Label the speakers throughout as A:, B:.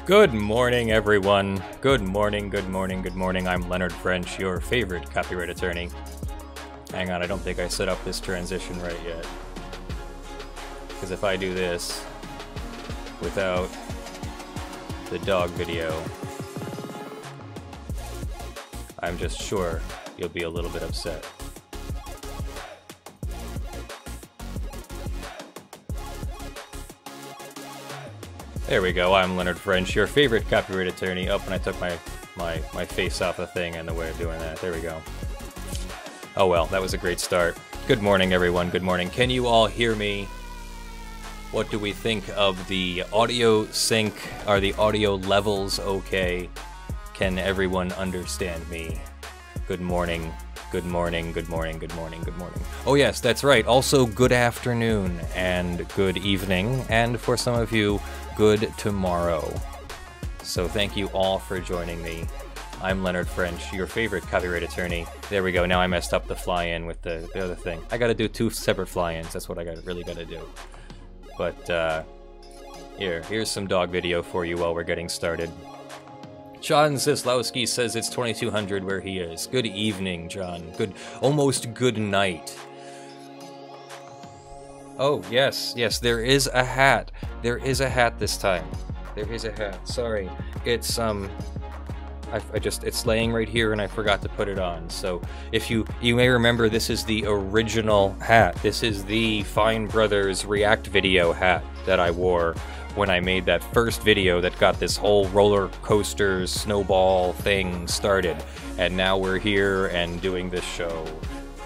A: Good morning, everyone. Good morning, good morning, good morning. I'm Leonard French, your favorite copyright attorney. Hang on, I don't think I set up this transition right yet. Because if I do this without the dog video, I'm just sure you'll be a little bit upset. There we go, I'm Leonard French, your favorite copyright attorney. Oh, and I took my face off the thing and the way of doing that. There we go. Oh well, that was a great start. Good morning, everyone. Good morning. Can you all hear me? What do we think of the audio sync? Are the audio levels okay? Can everyone understand me? Good morning. Good morning, good morning, good morning, good morning. Oh yes, that's right. Also, good afternoon and good evening, and for some of you, good tomorrow. So thank you all for joining me. I'm Leonard French, your favorite copyright attorney. There we go. Now I messed up the fly-in with the other thing. I gotta do 2 separate fly-ins. That's what I really gotta do. But here's some dog video for you while we're getting started. John Zislowski says it's 2200 where he is. Good evening, John. Almost good night. Oh, yes, there is a hat. There is a hat this time. There is a hat. Sorry. It's, it's laying right here and I forgot to put it on. So, if you may remember, this is the original hat. This is the Fine Brothers React video hat that I wore when I made that first video that got this whole roller coaster snowball thing started. And now we're here and doing this show,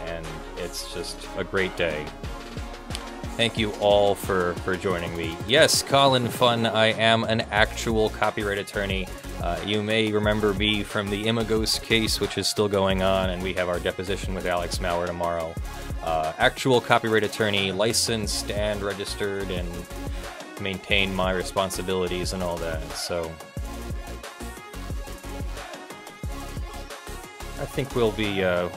A: and it's just a great day. Thank you all for joining me. Yes, Colin Fun, I am an actual copyright attorney. You may remember me from the Imagos case, which is still going on, and we have our deposition with Alex Maurer tomorrow. Actual copyright attorney, licensed and registered, and maintain my responsibilities and all that, so I think we'll be, yeah,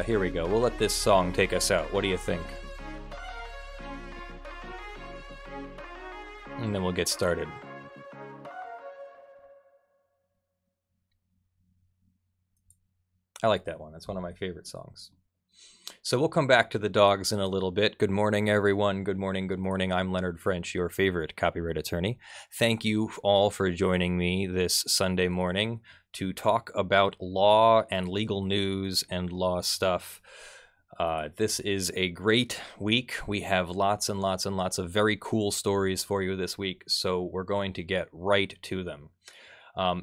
A: here we go. We'll let this song take us out. What do you think? And then we'll get started. I like that one. That's one of my favorite songs. So we'll come back to the dogs in a little bit. Good morning, everyone. Good morning, good morning. I'm Leonard French, your favorite copyright attorney. Thank you all for joining me this Sunday morning to talk about law and legal news and law stuff. This is a great week. We have lots and lots and lots of very cool stories for you this week, so we're going to get right to them.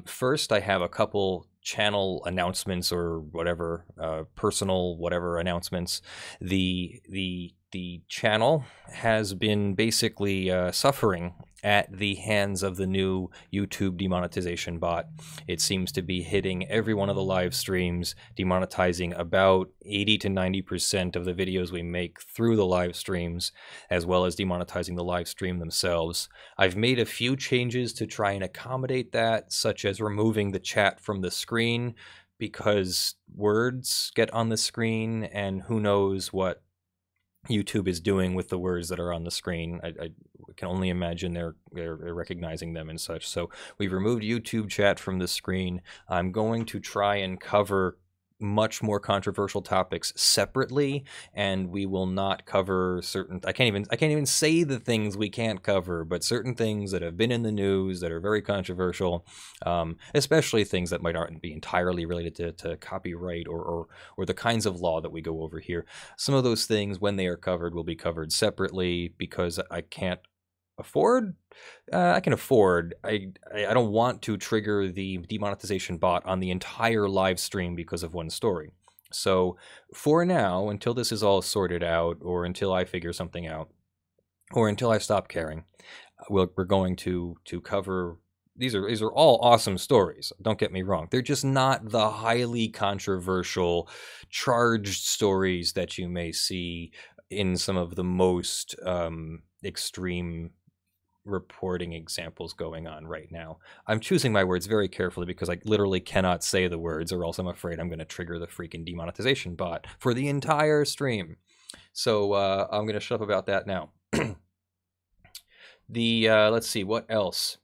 A: First, I have a couple channel announcements or whatever, personal whatever announcements. The channel has been basically suffering at the hands of the new YouTube demonetization bot. It seems to be hitting every one of the live streams, demonetizing about 80 to 90% of the videos we make through the live streams, as well as demonetizing the live stream themselves. I've made a few changes to try and accommodate that, such as removing the chat from the screen, because words get on the screen and who knows what YouTube is doing with the words that are on the screen. I can only imagine they're recognizing them and such. So we've removed YouTube chat from the screen. I'm going to try and cover much more controversial topics separately, and we will not cover certain, I can't even say the things we can't cover, but certain things that have been in the news that are very controversial, especially things that might not be entirely related to copyright or the kinds of law that we go over here. Some of those things, when they are covered, will be covered separately because I can't afford. I can afford. I don't want to trigger the demonetization bot on the entire live stream because of one story. So for now, until this is all sorted out, or until I figure something out, or until I stop caring, we're going to cover. These are all awesome stories. Don't get me wrong. They're just not the highly controversial, charged stories that you may see in some of the most extreme reporting examples going on right now. I'm choosing my words very carefully because I literally cannot say the words, or else I'm afraid I'm going to trigger the freaking demonetization bot for the entire stream. So I'm going to shut up about that now. Let's see, what else?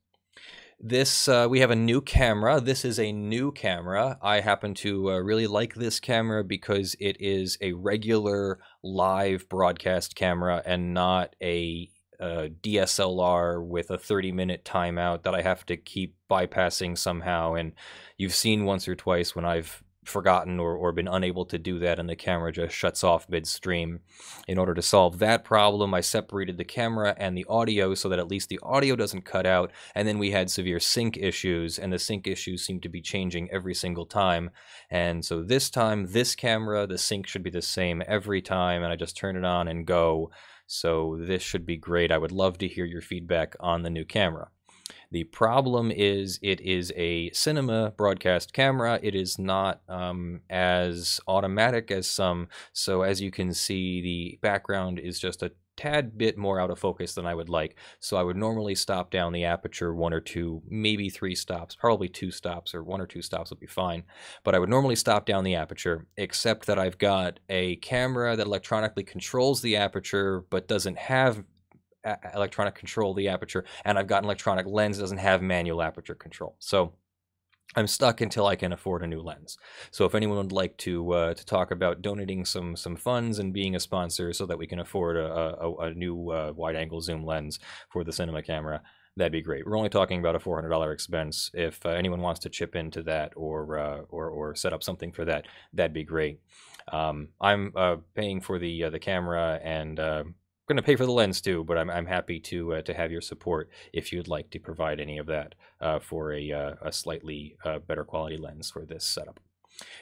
A: This we have a new camera. This is a new camera. I happen to really like this camera because it is a regular live broadcast camera and not a DSLR with a 30-minute timeout that I have to keep bypassing somehow. And you've seen once or twice when I've forgotten or been unable to do that and the camera just shuts off midstream. In order to solve that problem, I separated the camera and the audio so that at least the audio doesn't cut out, and then we had severe sync issues, and the sync issues seem to be changing every single time. And so this time, this camera, the sync should be the same every time, and I just turn it on and go. So this should be great. I would love to hear your feedback on the new camera. The problem is it is a cinema broadcast camera. It is not as automatic as some. So as you can see, the background is just a tad bit more out of focus than I would like. So I would normally stop down the aperture 1 or 2, maybe 3 stops, probably 2 stops, or 1 or 2 stops would be fine. But I would normally stop down the aperture, except that I've got a camera that electronically controls the aperture but doesn't have electronic control the aperture, and I've got an electronic lens that doesn't have manual aperture control. So I'm stuck until I can afford a new lens. So if anyone would like to talk about donating some funds and being a sponsor so that we can afford a new wide-angle zoom lens for the cinema camera, that'd be great. We're only talking about a $400 expense. If anyone wants to chip into that or set up something for that, that'd be great. I'm paying for the camera and going to pay for the lens too, but I'm happy to have your support if you'd like to provide any of that for a slightly better quality lens for this setup.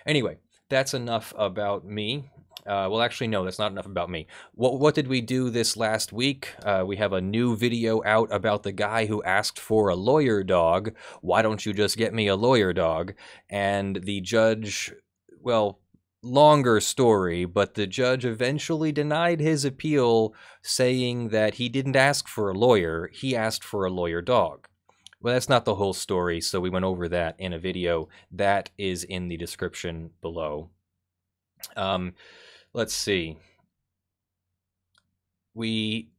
A: Anyway, that's enough about me. Well, actually, no, that's not enough about me. What did we do this last week? We have a new video out about the guy who asked for a lawyer dog. Why don't you just get me a lawyer dog? And the judge, well, longer story, but the judge eventually denied his appeal, saying that he didn't ask for a lawyer, he asked for a lawyer dog. Well, that's not the whole story, so we went over that in a video. That is in the description below. Let's see. We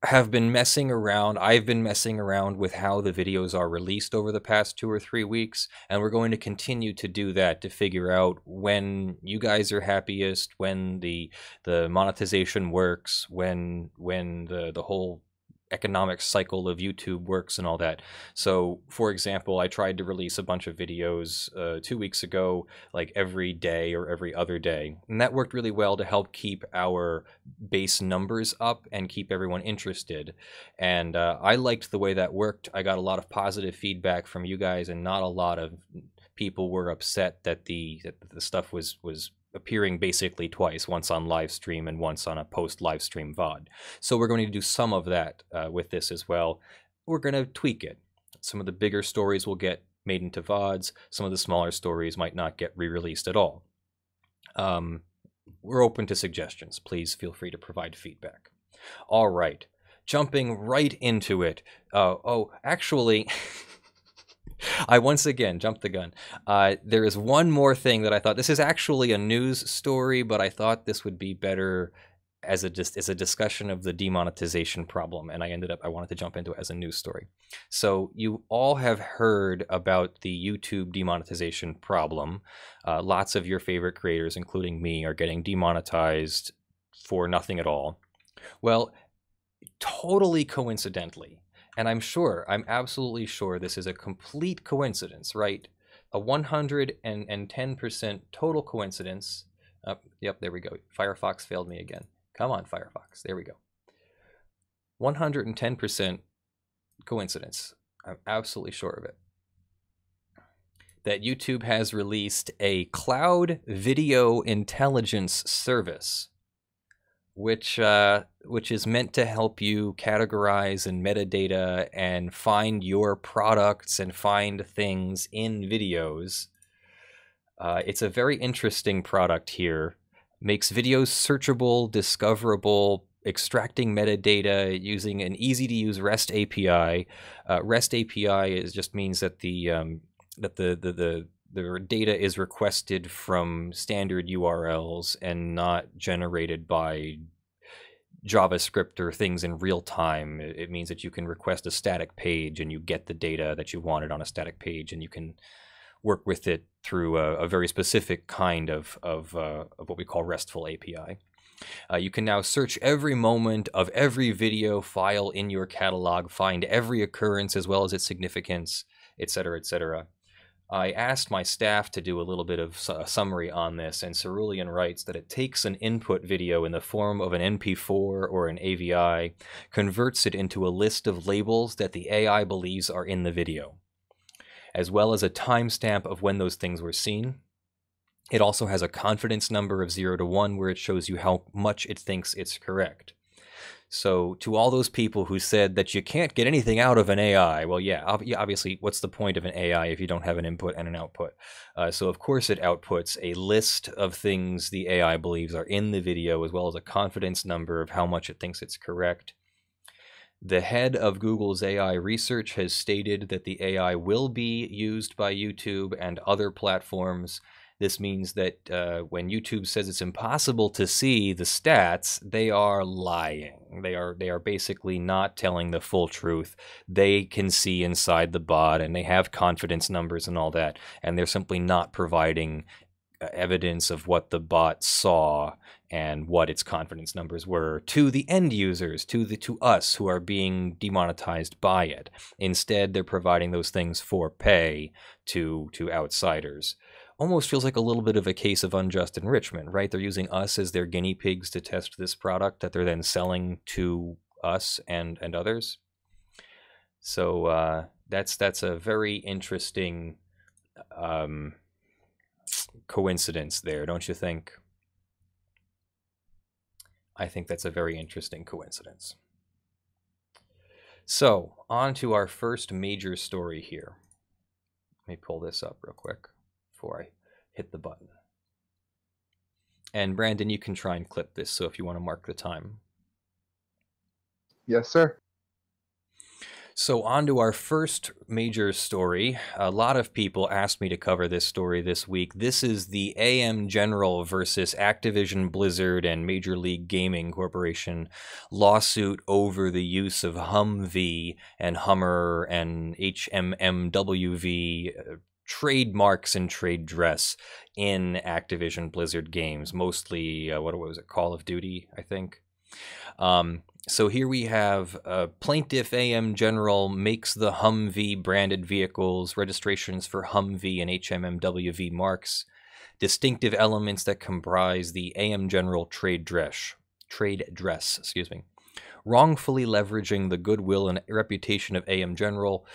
A: have been messing around. I've been messing around with how the videos are released over the past 2 or 3 weeks, and we're going to continue to do that to figure out when you guys are happiest, when the monetization works, when the whole economic cycle of YouTube works and all that. So, for example, I tried to release a bunch of videos 2 weeks ago, like every day or every other day, and that worked really well to help keep our base numbers up and keep everyone interested. And I liked the way that worked. I got a lot of positive feedback from you guys, and not a lot of people were upset that the stuff was appearing basically twice, once on live stream and once on a post live stream VOD. So we're going to do some of that with this as well. We're going to tweak it. Some of the bigger stories will get made into VODs. Some of the smaller stories might not get re-released at all. We're open to suggestions. Please feel free to provide feedback. All right, jumping right into it. Oh, actually... I once again jumped the gun. There is one more thing that I thought, this is actually a news story, but I thought this would be better as a discussion of the demonetization problem, and I wanted to jump into it as a news story. So you all have heard about the YouTube demonetization problem. Lots of your favorite creators, including me, are getting demonetized for nothing at all. Well, totally coincidentally, and I'm absolutely sure this is a complete coincidence, right? A 110% total coincidence. Yep, there we go. Firefox failed me again. Come on, Firefox. There we go. 110% coincidence. I'm absolutely sure of it. That YouTube has released a cloud video intelligence service, which is meant to help you categorize and metadata and find your products and find things in videos. It's a very interesting product here. Makes videos searchable, discoverable, extracting metadata using an easy-to-use REST API. REST API just means that the data is requested from standard URLs and not generated by JavaScript or things in real time. It means that you can request a static page and you get the data that you wanted on a static page, and you can work with it through a very specific kind of what we call RESTful API. You can now search every moment of every video file in your catalog, find every occurrence as well as its significance, etc., etc. I asked my staff to do a little bit of a summary on this, and Cerulean writes that it takes an input video in the form of an MP4 or an AVI, converts it into a list of labels that the AI believes are in the video, as well as a timestamp of when those things were seen. It also has a confidence number of 0 to 1 where it shows you how much it thinks it's correct. So to all those people who said that you can't get anything out of an AI, well, yeah, obviously, what's the point of an AI if you don't have an input and an output? So of course it outputs a list of things the AI believes are in the video, as well as a confidence number of how much it thinks it's correct. The head of Google's AI research has stated that the AI will be used by YouTube and other platforms. This means that when YouTube says it's impossible to see the stats, they are lying. They are basically not telling the full truth. They can see inside the bot, and they have confidence numbers and all that, and they're simply not providing evidence of what the bot saw and what its confidence numbers were to the end users, to us who are being demonetized by it. Instead, they're providing those things for pay to outsiders. Almost feels like a little bit of a case of unjust enrichment, right? They're using us as their guinea pigs to test this product that they're then selling to us and others. So that's a very interesting coincidence there, don't you think? I think that's a very interesting coincidence. So, on to our first major story here. Let me pull this up real quick before I hit the button. And Brandon, you can try and clip this, so if you want to mark the time.
B: Yes, sir.
A: So on to our first major story. A lot of people asked me to cover this story this week. This is the AM General versus Activision Blizzard and Major League Gaming Corporation lawsuit over the use of Humvee and Hummer and HMMWV trademarks and trade dress in Activision Blizzard games, mostly, what was it, Call of Duty, I think. So here we have Plaintiff AM General makes the Humvee branded vehicles, registrations for Humvee and HMMWV marks, distinctive elements that comprise the AM General trade dress, wrongfully leveraging the goodwill and reputation of AM General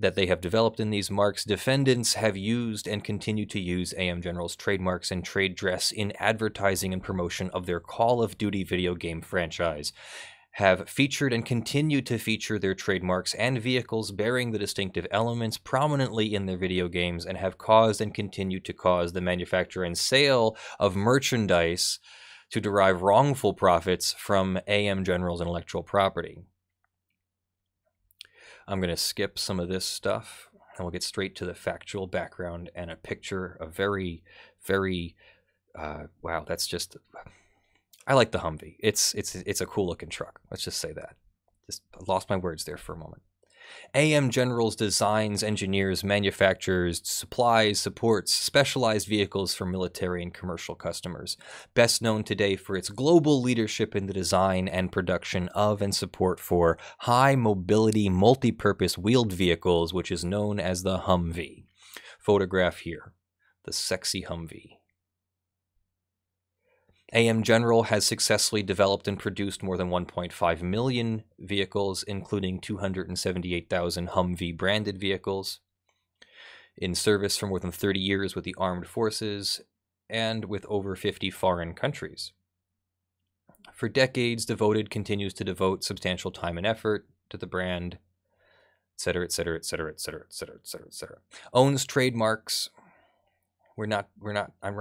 A: that they have developed in these marks. Defendants have used and continue to use AM General's trademarks and trade dress in advertising and promotion of their Call of Duty video game franchise, have featured and continue to feature their trademarks and vehicles bearing the distinctive elements prominently in their video games, and have caused and continue to cause the manufacture and sale of merchandise to derive wrongful profits from AM General's intellectual property. I'm going to skip some of this stuff, and we'll get straight to the factual background and a picture of very, very, wow, that's just... I like the Humvee. It's a cool looking truck. Let's just say that. Just lost my words there for a moment. AM General's designs, engineers, manufactures, supplies, supports specialized vehicles for military and commercial customers. Best known today for its global leadership in the design and production of and support for high mobility multi-purpose wheeled vehicles, which is known as the Humvee. Photograph here, the sexy Humvee. AM General has successfully developed and produced more than 1.5 million vehicles, including 278,000 Humvee branded vehicles, in service for more than 30 years with the armed forces and with over 50 foreign countries. For decades, continues to devote substantial time and effort to the brand, etc., etc., etc., etc., etc., etc., etc. Owns trademarks. I'm not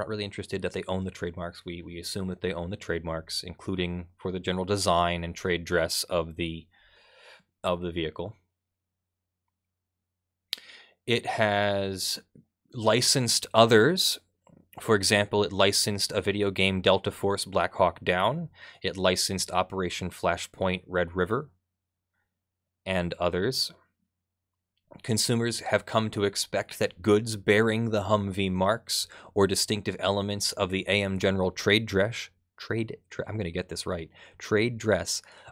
A: really interested that they own the trademarks. We assume that they own the trademarks, including for the general design and trade dress of the vehicle. It has licensed others For example, it licensed a video game Delta Force Black Hawk Down. It licensed Operation Flashpoint Red River, and others. Consumers have come to expect that goods bearing the Humvee marks or distinctive elements of the AM General trade dress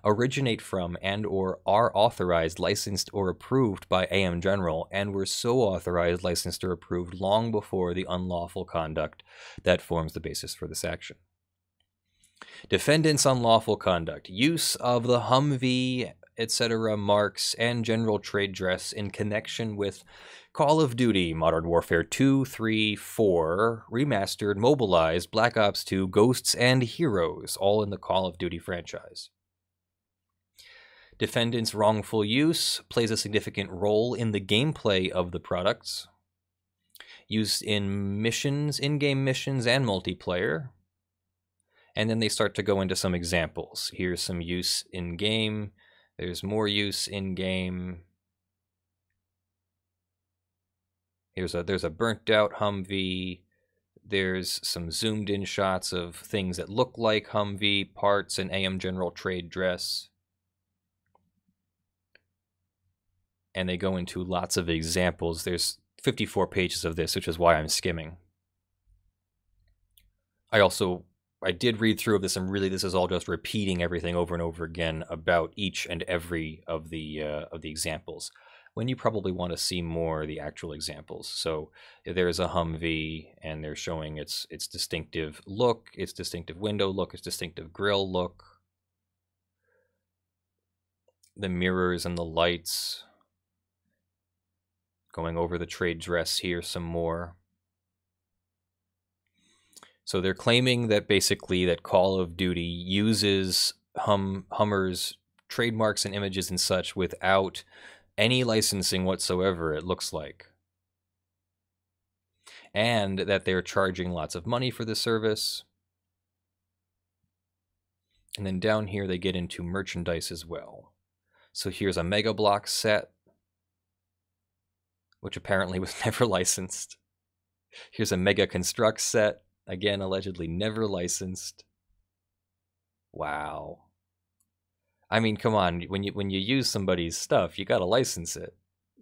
A: originate from and or are authorized, licensed, or approved by AM General, and were so authorized, licensed, or approved long before the unlawful conduct that forms the basis for this action. Defendants' unlawful conduct, use of the Humvee, etc. marks and general trade dress in connection with Call of Duty, Modern Warfare 2, 3, 4, Remastered, Mobilized, Black Ops 2, Ghosts, and Heroes, all in the Call of Duty franchise. Defendants' wrongful use plays a significant role in the gameplay of the products, used in missions, in-game missions, and multiplayer. And then they start to go into some examples. Here's some use in-game. There's more use in-game. There's a burnt-out Humvee. There's some zoomed-in shots of things that look like Humvee parts and AM General trade dress. And they go into lots of examples. There's 54 pages of this, which is why I'm skimming. I did read through of this, and really this is all just repeating everything over and over again about each and every of the examples, when you probably want to see more of the actual examples. So there's a Humvee, and they're showing its distinctive look, its distinctive window look, its distinctive grille look, the mirrors and the lights, going over the trade dress here some more. So they're claiming that basically that Call of Duty uses Hummer's trademarks and images and such without any licensing whatsoever, it looks like. And that they're charging lots of money for the service. And then down here they get into merchandise as well. So here's a Mega Block set, which apparently was never licensed. Here's a Mega Construct set. Again, allegedly never licensed. Wow. I mean, come on. When you use somebody's stuff, you gotta license it.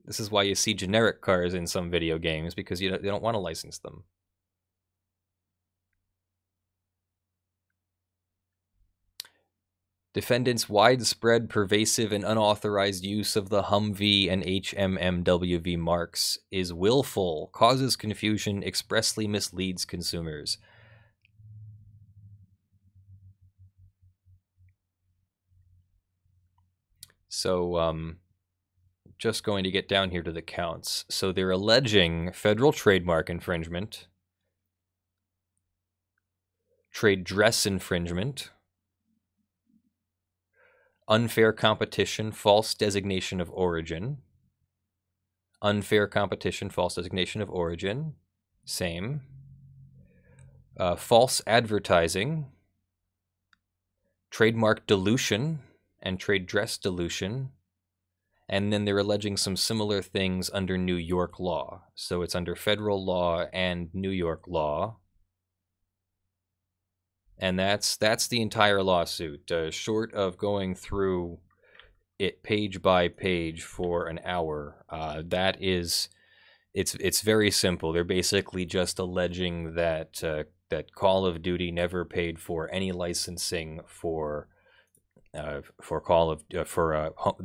A: This is why you see generic cars in some video games, because they don't want to license them. Defendants' widespread, pervasive, and unauthorized use of the Humvee and HMMWV marks is willful, causes confusion, expressly misleads consumers. So, just going to get down here to the counts. So they're alleging federal trademark infringement, trade dress infringement, unfair competition, false designation of origin. Unfair competition, false designation of origin. Same. False advertising. Trademark dilution and trade dress dilution. And then they're alleging some similar things under New York law. So it's under federal law and New York law. And that's the entire lawsuit. Short of going through it page by page for an hour, it's very simple. They're basically just alleging that that Call of Duty never paid for any licensing for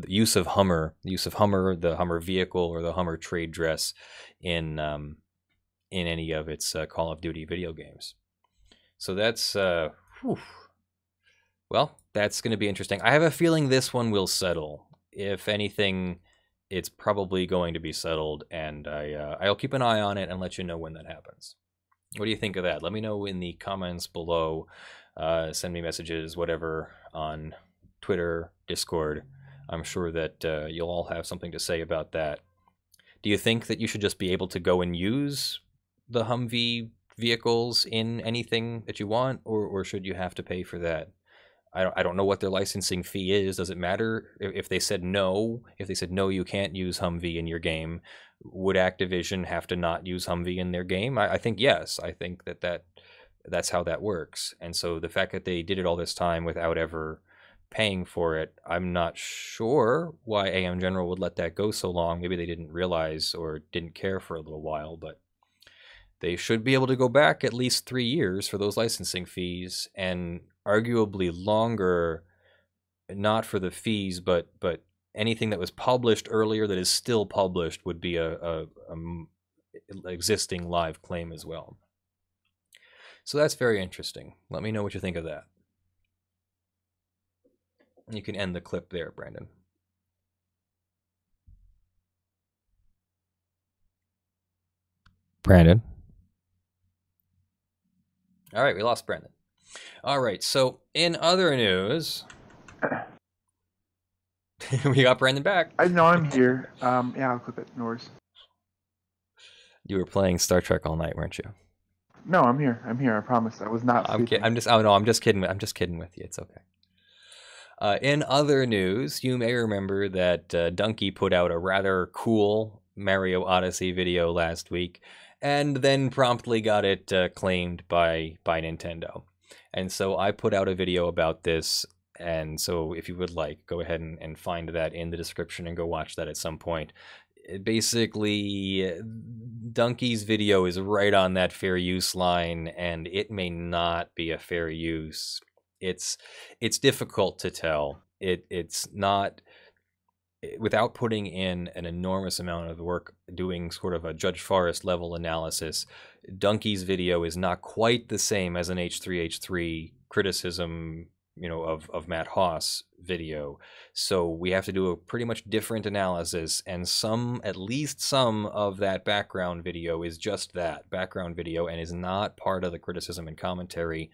A: use of Hummer, the Hummer vehicle or the Hummer trade dress in any of its Call of Duty video games. So that's, well, that's going to be interesting. I have a feeling this one will settle. If anything, it's probably going to be settled, and I'll keep an eye on it and let you know when that happens. What do you think of that? Let me know in the comments below. Send me messages, whatever, on Twitter, Discord. I'm sure that you'll all have something to say about that. Do you think that you should just be able to go and use the Humvee vehicles in anything that you want, or should you have to pay for that? I don't know what their licensing fee is. Does it matter if they said no? If they said no, you can't use Humvee in your game, would Activision have to not use Humvee in their game? I think yes. I think that's how that works. And so the fact that they did it all this time without ever paying for it, I'm not sure why AM General would let that go so long. Maybe they didn't realize or didn't care for a little while, but they should be able to go back at least 3 years for those licensing fees, and arguably longer, not for the fees, but anything that was published earlier that is still published would be a existing live claim as well. So that's very interesting. Let me know what you think of that. You can end the clip there, Brandon. Brandon. All right, we lost Brandon. All right, so in other news, we got Brandon back.
B: I know I'm here. Yeah, I'll clip it. No worries.
A: You were playing Star Trek all night, weren't you?
B: No, I'm here. I'm here. I promise. I was not sleeping.
A: I'm just kidding. I'm just kidding with you. It's okay. In other news, you may remember that Dunkey put out a rather cool Mario Odyssey video last week, and then promptly got it claimed by Nintendo. And so I put out a video about this, and so if you would like, go ahead and find that in the description and go watch that at some point. Basically, Dunkey's video is right on that fair use line, and it may not be a fair use. It's difficult to tell. It's not, without putting in an enormous amount of work doing sort of a Judge Forrest level analysis. Dunkey's video is not quite the same as an H3H3 criticism, of Matt Haas video. So we have to do a pretty much different analysis, and at least some of that background video is just that, background video, and is not part of the criticism and commentary.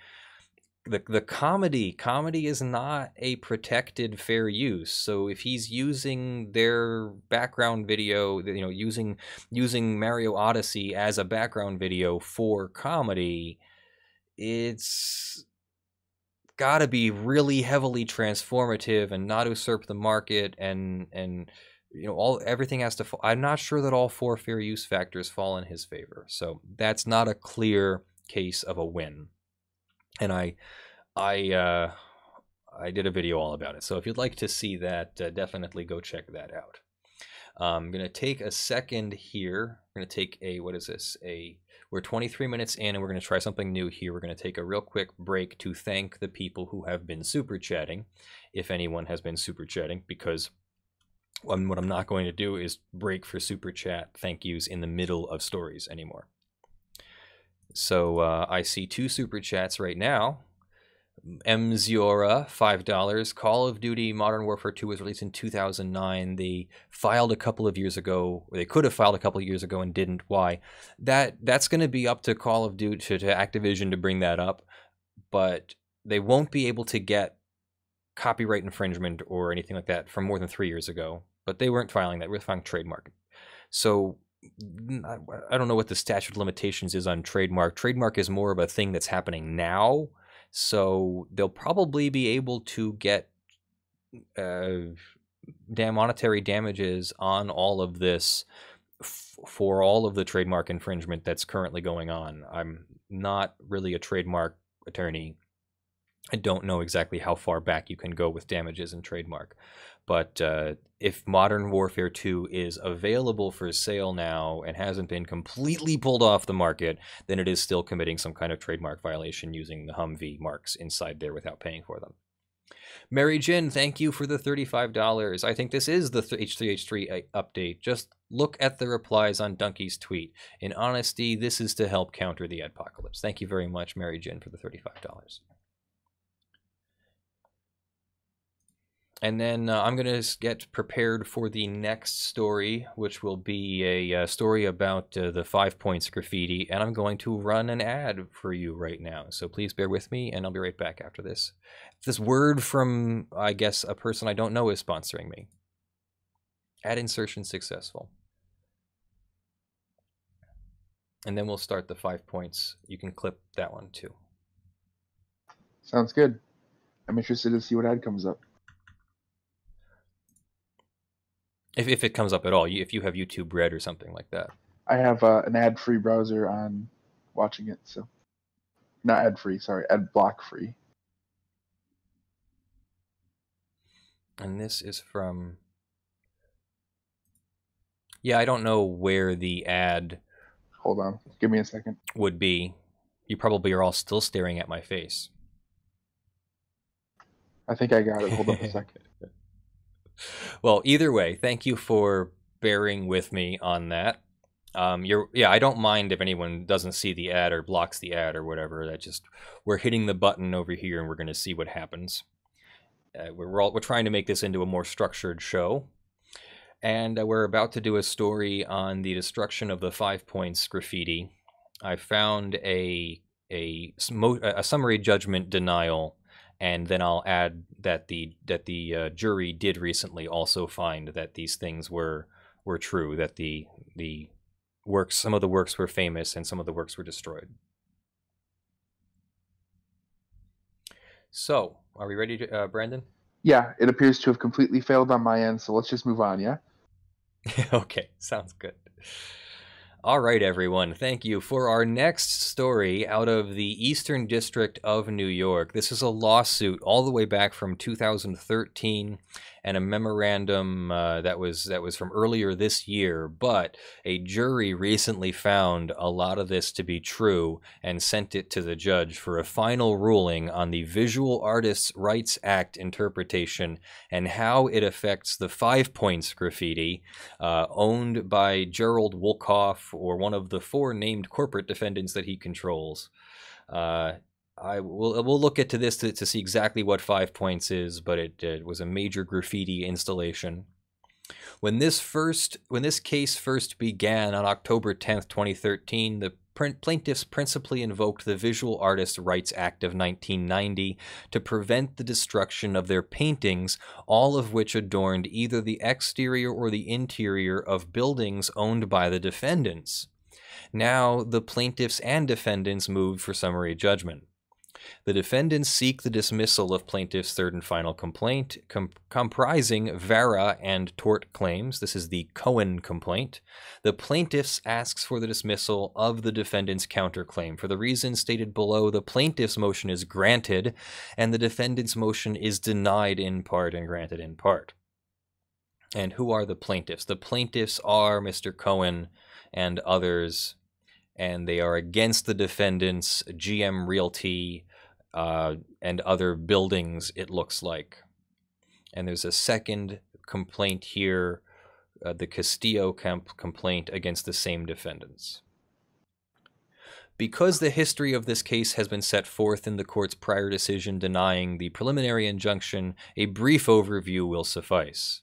A: The comedy is not a protected fair use. So if he's using their background video, using Mario Odyssey as a background video for comedy, it's got to be really heavily transformative and not usurp the market, and everything has to fall. I'm not sure that all 4 fair use factors fall in his favor. So that's not a clear case of a win. And I did a video all about it. So if you'd like to see that, definitely go check that out. I'm going to take a second here. We're going to take we're 23 minutes in, and we're going to try something new here. We're going to take a real quick break to thank the people who have been super chatting, if anyone has been super chatting, because what I'm not going to do is break for super chat thank yous in the middle of stories anymore. So I see 2 super chats right now. Mziora, $5. Call of Duty Modern Warfare 2 was released in 2009. They filed a couple of years ago, or they could have filed a couple of years ago and didn't. Why? That's going to be up to Call of Duty, to Activision, to bring that up, but they won't be able to get copyright infringement or anything like that from more than 3 years ago. But they weren't filing that. We're filing trademark. So I don't know what the statute of limitations is on trademark. Trademark is more of a thing that's happening now. So they'll probably be able to get monetary damages on all of this for all of the trademark infringement that's currently going on. I'm not really a trademark attorney. I don't know exactly how far back you can go with damages and trademark. But if Modern Warfare 2 is available for sale now and hasn't been completely pulled off the market, then it is still committing some kind of trademark violation using the Humvee marks inside there without paying for them. Mary Jin, thank you for the $35. I think this is the H3H3 update. Just look at the replies on Dunkey's tweet. In honesty, this is to help counter the apocalypse. Thank you very much, Mary Jin, for the $35. And then I'm going to get prepared for the next story, which will be a story about the 5 Points graffiti. And I'm going to run an ad for you right now. So please bear with me, and I'll be right back after this. This word from, I guess, a person I don't know is sponsoring me. Ad insertion successful. And then we'll start the 5 Points. You can clip that one too.
B: Sounds good. I'm interested to see what ad comes up.
A: If it comes up at all, if you have YouTube Red or something like that.
B: I have an ad-free browser on watching it, so not ad-free, sorry, ad block-free.
A: And this is from... Yeah, I don't know where the ad...
B: Hold on, give me a second.
A: ...would be. You probably are all still staring at my face.
B: I think I got it. Hold up a second.
A: Well, either way, thank you for bearing with me on that. I don't mind if anyone doesn't see the ad or blocks the ad or whatever. That just, we're hitting the button over here and we're going to see what happens. We're trying to make this into a more structured show, and we're about to do a story on the destruction of the 5 Points graffiti. I found a summary judgment denial. And then I'll add that the jury did recently also find that these things were true, that the works, some of the works were famous and some of the works were destroyed. So, are we ready, to, Brandon?
B: Yeah, it appears to have completely failed on my end, so let's just move on, yeah?
A: Okay, sounds good. All right, everyone. Thank you. For our next story out of the Eastern District of New York, this is a lawsuit all the way back from 2013 and a memorandum that was from earlier this year, but a jury recently found a lot of this to be true and sent it to the judge for a final ruling on the Visual Artists' Rights Act interpretation and how it affects the 5 Points graffiti owned by Gerald Wolkoff, or one of the 4 named corporate defendants that he controls. We'll look into this to see exactly what 5 Points is, but it was a major graffiti installation. When this case first began on October 10th, 2013, the plaintiffs principally invoked the Visual Artists' Rights Act of 1990 to prevent the destruction of their paintings, all of which adorned either the exterior or the interior of buildings owned by the defendants. Now, the plaintiffs and defendants moved for summary judgment. The defendants seek the dismissal of plaintiff's third and final complaint, comprising VARA and tort claims. This is the Cohen complaint. The plaintiffs asks for the dismissal of the defendant's counterclaim. For the reasons stated below, the plaintiff's motion is granted, and the defendant's motion is denied in part and granted in part. And who are the plaintiffs? The plaintiffs are Mr. Cohen and others, and they are against the defendants, GM Realty, and other buildings, it looks like. And there's a second complaint here, the Castillo complaint against the same defendants. Because the history of this case has been set forth in the court's prior decision denying the preliminary injunction, a brief overview will suffice.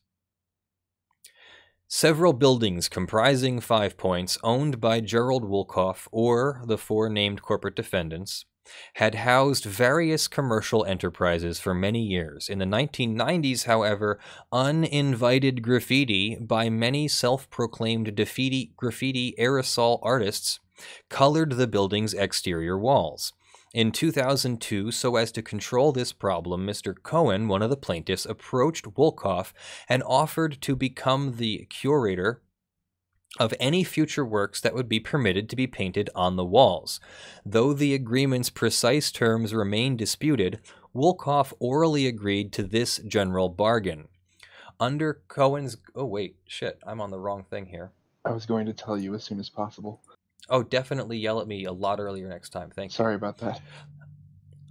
A: Several buildings comprising 5 Points, owned by Gerald Wolkoff or the 4 named corporate defendants, had housed various commercial enterprises for many years. In the 1990s, however, uninvited graffiti by many self-proclaimed graffiti aerosol artists colored the building's exterior walls. In 2002, so as to control this problem, Mr. Cohen, one of the plaintiffs, approached Wolkoff and offered to become the curator of any future works that would be permitted to be painted on the walls. Though the agreement's precise terms remain disputed, Wolkoff orally agreed to this general bargain. Under Cohen's... Oh, wait, shit, I'm on the wrong thing here.
B: I was going to tell you as soon as possible.
A: Oh, definitely yell at me a lot earlier next time. Thank you.
B: Sorry about that.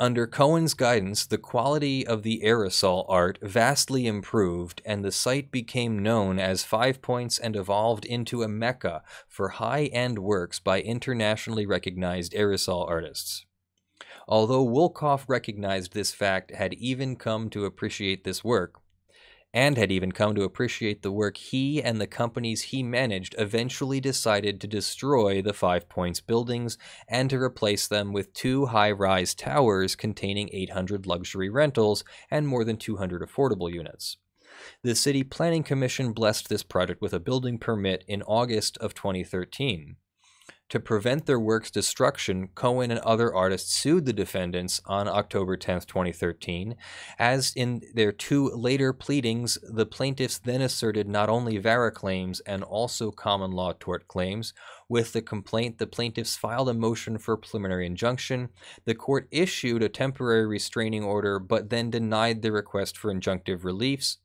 A: Under Cohen's guidance, the quality of the aerosol art vastly improved, and the site became known as 5 Points and evolved into a mecca for high-end works by internationally recognized aerosol artists. Although Wolkoff recognized this fact, had even come to appreciate this work, and had even come to appreciate the work he and the companies he managed, eventually decided to destroy the 5 Points buildings and to replace them with 2 high-rise towers containing 800 luxury rentals and more than 200 affordable units. The City Planning Commission blessed this project with a building permit in August of 2013. To prevent their work's destruction, Cohen and other artists sued the defendants on October 10, 2013. As in their two later pleadings, the plaintiffs then asserted not only VARA claims and also common law tort claims. With the complaint, the plaintiffs filed a motion for preliminary injunction. The court issued a temporary restraining order, but then denied the request for injunctive relief.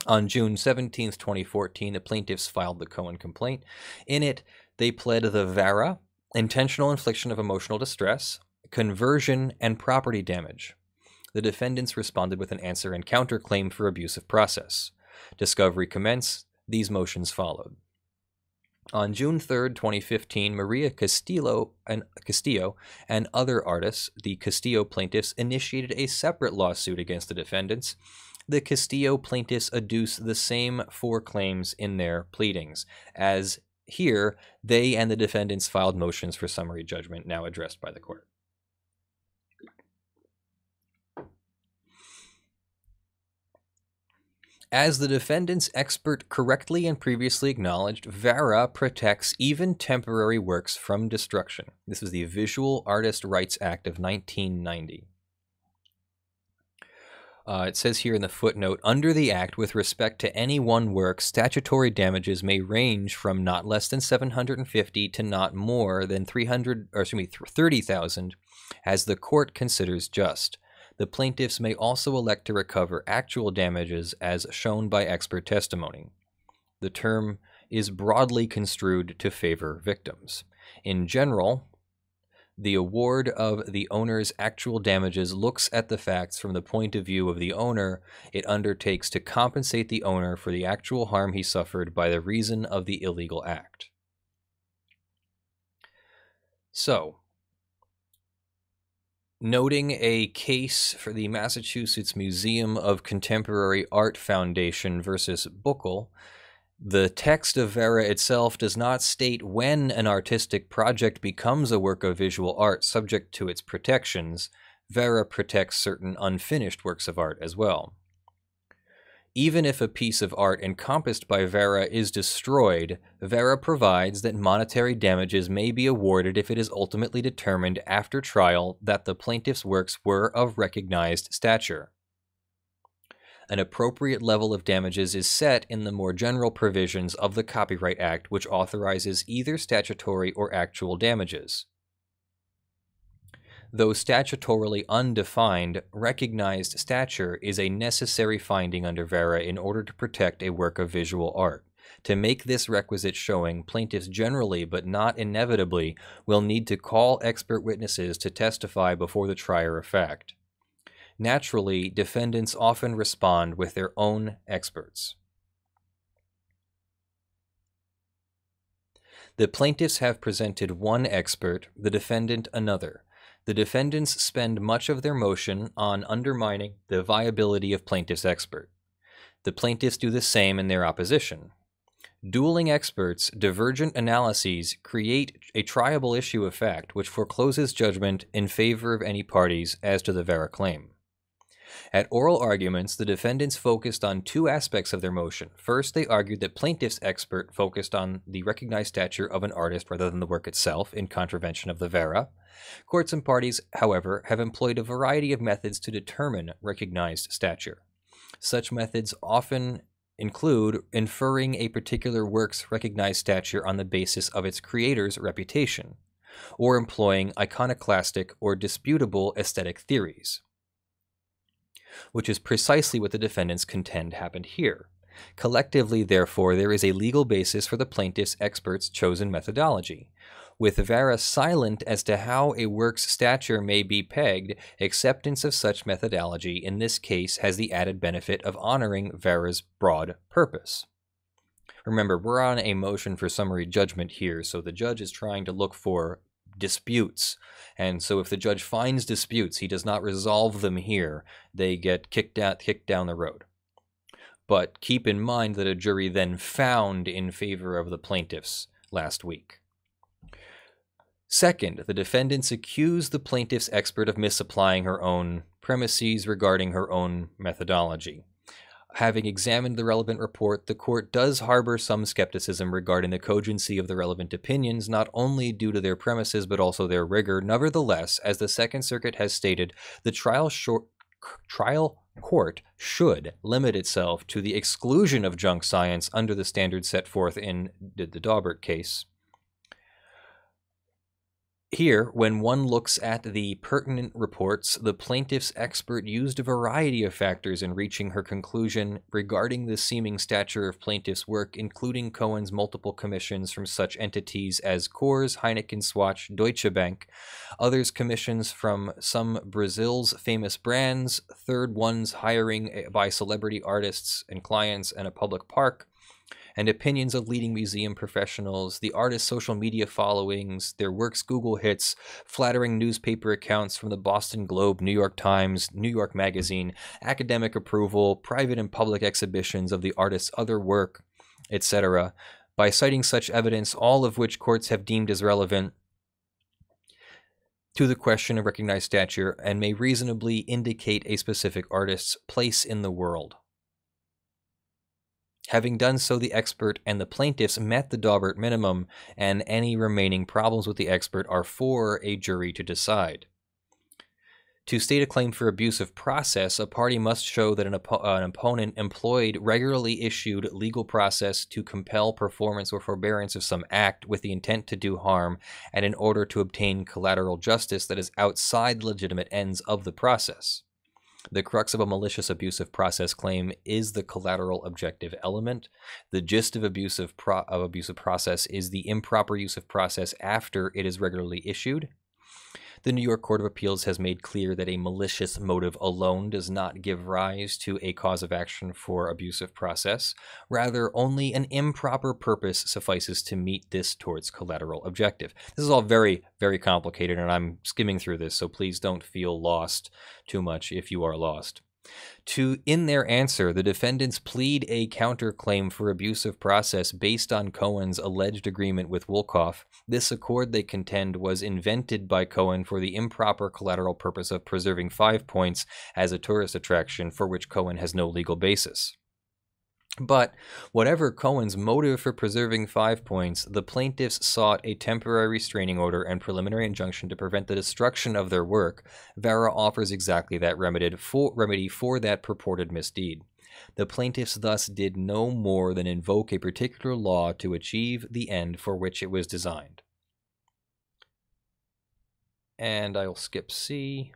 A: On June 17, 2014, the plaintiffs filed the Cohen complaint. In it, they pled the VARA, intentional infliction of emotional distress, conversion, and property damage. The defendants responded with an answer and counterclaim for abuse of process. Discovery commenced. These motions followed. On June 3, 2015, Maria Castillo and other artists, the Castillo plaintiffs, initiated a separate lawsuit against the defendants. The Castillo plaintiffs adduce the same four claims in their pleadings. As here, they and the defendants filed motions for summary judgment, now addressed by the court. As the defendant's expert correctly and previously acknowledged, VARA protects even temporary works from destruction. This is the Visual Artist Rights Act of 1990. It says here in the footnote, under the Act, with respect to any one work, statutory damages may range from not less than $750 to not more than $30,000, as the court considers just. The plaintiffs may also elect to recover actual damages as shown by expert testimony. The term is broadly construed to favor victims. In general, the award of the owner's actual damages looks at the facts from the point of view of the owner. It undertakes to compensate the owner for the actual harm he suffered by the reason of the illegal act. So, noting a case for the Massachusetts Museum of Contemporary Art Foundation versus Buchel, the text of VARA itself does not state when an artistic project becomes a work of visual art subject to its protections. VARA protects certain unfinished works of art as well. Even if a piece of art encompassed by VARA is destroyed, VARA provides that monetary damages may be awarded if it is ultimately determined after trial that the plaintiff's works were of recognized stature. An appropriate level of damages is set in the more general provisions of the Copyright Act, which authorizes either statutory or actual damages. Though statutorily undefined, recognized stature is a necessary finding under VARA in order to protect a work of visual art. To make this requisite showing, plaintiffs generally, but not inevitably, will need to call expert witnesses to testify before the trier of fact. Naturally, defendants often respond with their own experts. The plaintiffs have presented one expert, the defendant another. The defendants spend much of their motion on undermining the viability of plaintiff's expert. The plaintiffs do the same in their opposition. Dueling experts' divergent analyses create a triable issue of fact which forecloses judgment in favor of any parties as to the VARA claim. At oral arguments, the defendants focused on two aspects of their motion. First, they argued that plaintiff's expert focused on the recognized stature of an artist rather than the work itself, in contravention of the VARA. Courts and parties, however, have employed a variety of methods to determine recognized stature. Such methods often include inferring a particular work's recognized stature on the basis of its creator's reputation, or employing iconoclastic or disputable aesthetic theories, which is precisely what the defendants contend happened here. Collectively, therefore, there is a legal basis for the plaintiff's experts' chosen methodology. With VARA silent as to how a work's stature may be pegged, acceptance of such methodology in this case has the added benefit of honoring VARA's broad purpose. Remember, we're on a motion for summary judgment here, so the judge is trying to look for disputes. And so if the judge finds disputes, he does not resolve them here. They get kicked down the road. But keep in mind that a jury then found in favor of the plaintiffs last week. Second, the defendants accuse the plaintiff's expert of misapplying her own premises regarding her own methodology. Having examined the relevant report, the court does harbor some skepticism regarding the cogency of the relevant opinions, not only due to their premises but also their rigor. Nevertheless, as the Second Circuit has stated, the trial court should limit itself to the exclusion of junk science under the standards set forth in the Daubert case. Here, when one looks at the pertinent reports, the plaintiff's expert used a variety of factors in reaching her conclusion regarding the seeming stature of plaintiff's work, including Cohen's multiple commissions from such entities as Coors, Heineken, Swatch, Deutsche Bank, others commissions from some Brazil's famous brands, third ones hiring by celebrity artists and clients and a public park, and opinions of leading museum professionals, the artist's social media followings, their work's Google hits, flattering newspaper accounts from the Boston Globe, New York Times, New York Magazine, academic approval, private and public exhibitions of the artist's other work, etc. By citing such evidence, all of which courts have deemed as relevant to the question of recognized stature and may reasonably indicate a specific artist's place in the world. Having done so, the expert and the plaintiffs met the Daubert minimum, and any remaining problems with the expert are for a jury to decide. To state a claim for abuse of process, a party must show that an opponent employed regularly issued legal process to compel performance or forbearance of some act with the intent to do harm, and in order to obtain collateral justice that is outside the legitimate ends of the process. The crux of a malicious abusive process claim is the collateral objective element. The gist of abusive process is the improper use of process after it is regularly issued. The New York Court of Appeals has made clear that a malicious motive alone does not give rise to a cause of action for abusive process. Rather, only an improper purpose suffices to meet this tort's collateral objective. This is all very, very complicated, and I'm skimming through this, so please don't feel lost too much if you are lost. In their answer, the defendants plead a counterclaim for abusive process based on Cohen's alleged agreement with Wolkoff. This accord, they contend, was invented by Cohen for the improper collateral purpose of preserving 5 Points as a tourist attraction for which Cohen has no legal basis. But whatever Cohen's motive for preserving 5 Points, the plaintiffs sought a temporary restraining order and preliminary injunction to prevent the destruction of their work. VARA offers exactly that remedy for that purported misdeed. The plaintiffs thus did no more than invoke a particular law to achieve the end for which it was designed. And I'll skip C.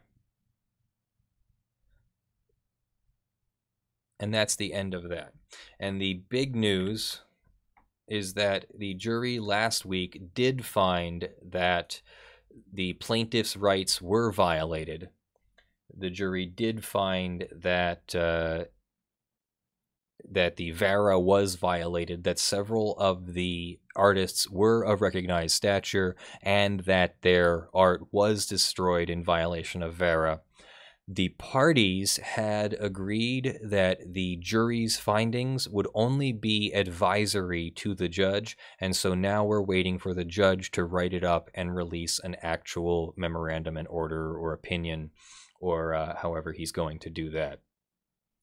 A: And that's the end of that. And the big news is that the jury last week did find that the plaintiff's rights were violated. The jury did find that that the VARA was violated, that several of the artists were of recognized stature, and that their art was destroyed in violation of VARA. The parties had agreed that the jury's findings would only be advisory to the judge, and so now we're waiting for the judge to write it up and release an actual memorandum and order or opinion, or however he's going to do that.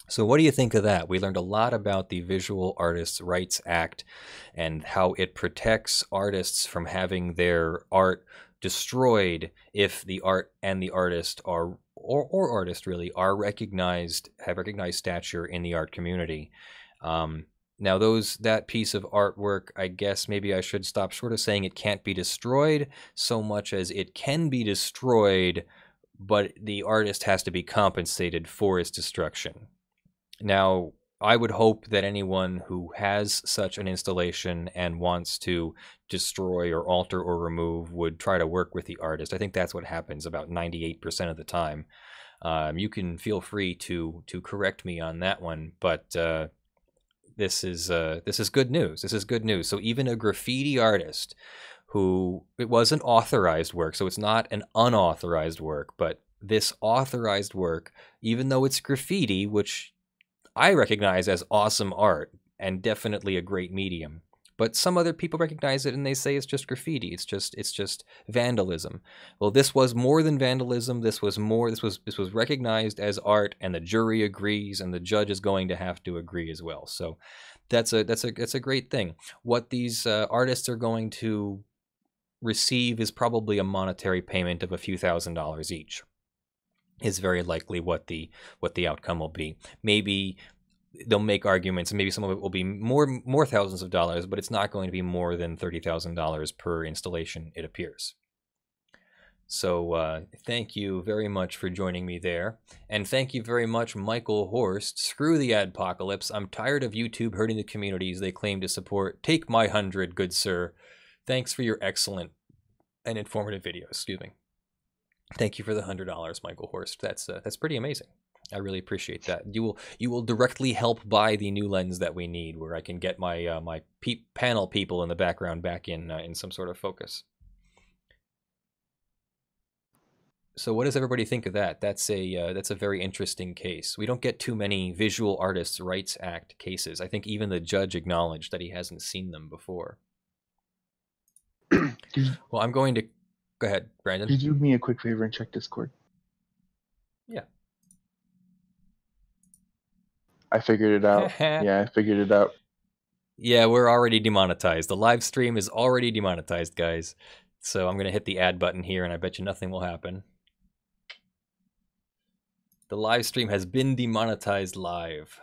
A: So what do you think of that? We learned a lot about the Visual Artists' Rights Act and how it protects artists from having their art destroyed if the art and the artist are, or artist really, are recognized, have recognized stature in the art community. Now that piece of artwork, I guess maybe I should stop short of saying it can't be destroyed so much as it can be destroyed, but the artist has to be compensated for its destruction. Now, I would hope that anyone who has such an installation and wants to destroy or alter or remove would try to work with the artist. I think that's what happens about 98% of the time. You can feel free to correct me on that one, but this is good news. This is good news. So even a graffiti artist who, it was an authorized work, so it's not an unauthorized work, but this authorized work, even though it's graffiti, which I recognize as awesome art and definitely a great medium, But some other people recognize it and they say it's just graffiti. It's just vandalism. Well, this was more than vandalism. This was recognized as art, and the jury agrees, and the judge is going to have to agree as well. So that's a great thing. What these artists are going to receive is probably a monetary payment of a few $1,000s each. Is very likely what the outcome will be. Maybe they'll make arguments, and maybe some of it will be more thousands of dollars, but it's not going to be more than $30,000 per installation, it appears. So thank you very much for joining me there, and thank you very much, Michael Horst. Screw the adpocalypse. I'm tired of YouTube hurting the communities they claim to support. Take my 100, good sir. Thanks for your excellent and informative video. Excuse me. Thank you for the $100, Michael Horst. That's pretty amazing. I really appreciate that. You will directly help buy the new lens that we need, where I can get my my panel people in the background back in some sort of focus. So what does everybody think of that? That's a very interesting case. We don't get too many Visual Artists' Rights Act cases. I think even the judge acknowledged that he hasn't seen them before. Well, I'm going to go ahead, Brandon.
B: Could you do me a quick favor and check Discord?
A: Yeah.
B: I figured it out. Yeah, I figured it out.
A: Yeah, we're already demonetized. The live stream is already demonetized, guys. So I'm going to hit the add button here, and I bet you nothing will happen. The live stream has been demonetized live.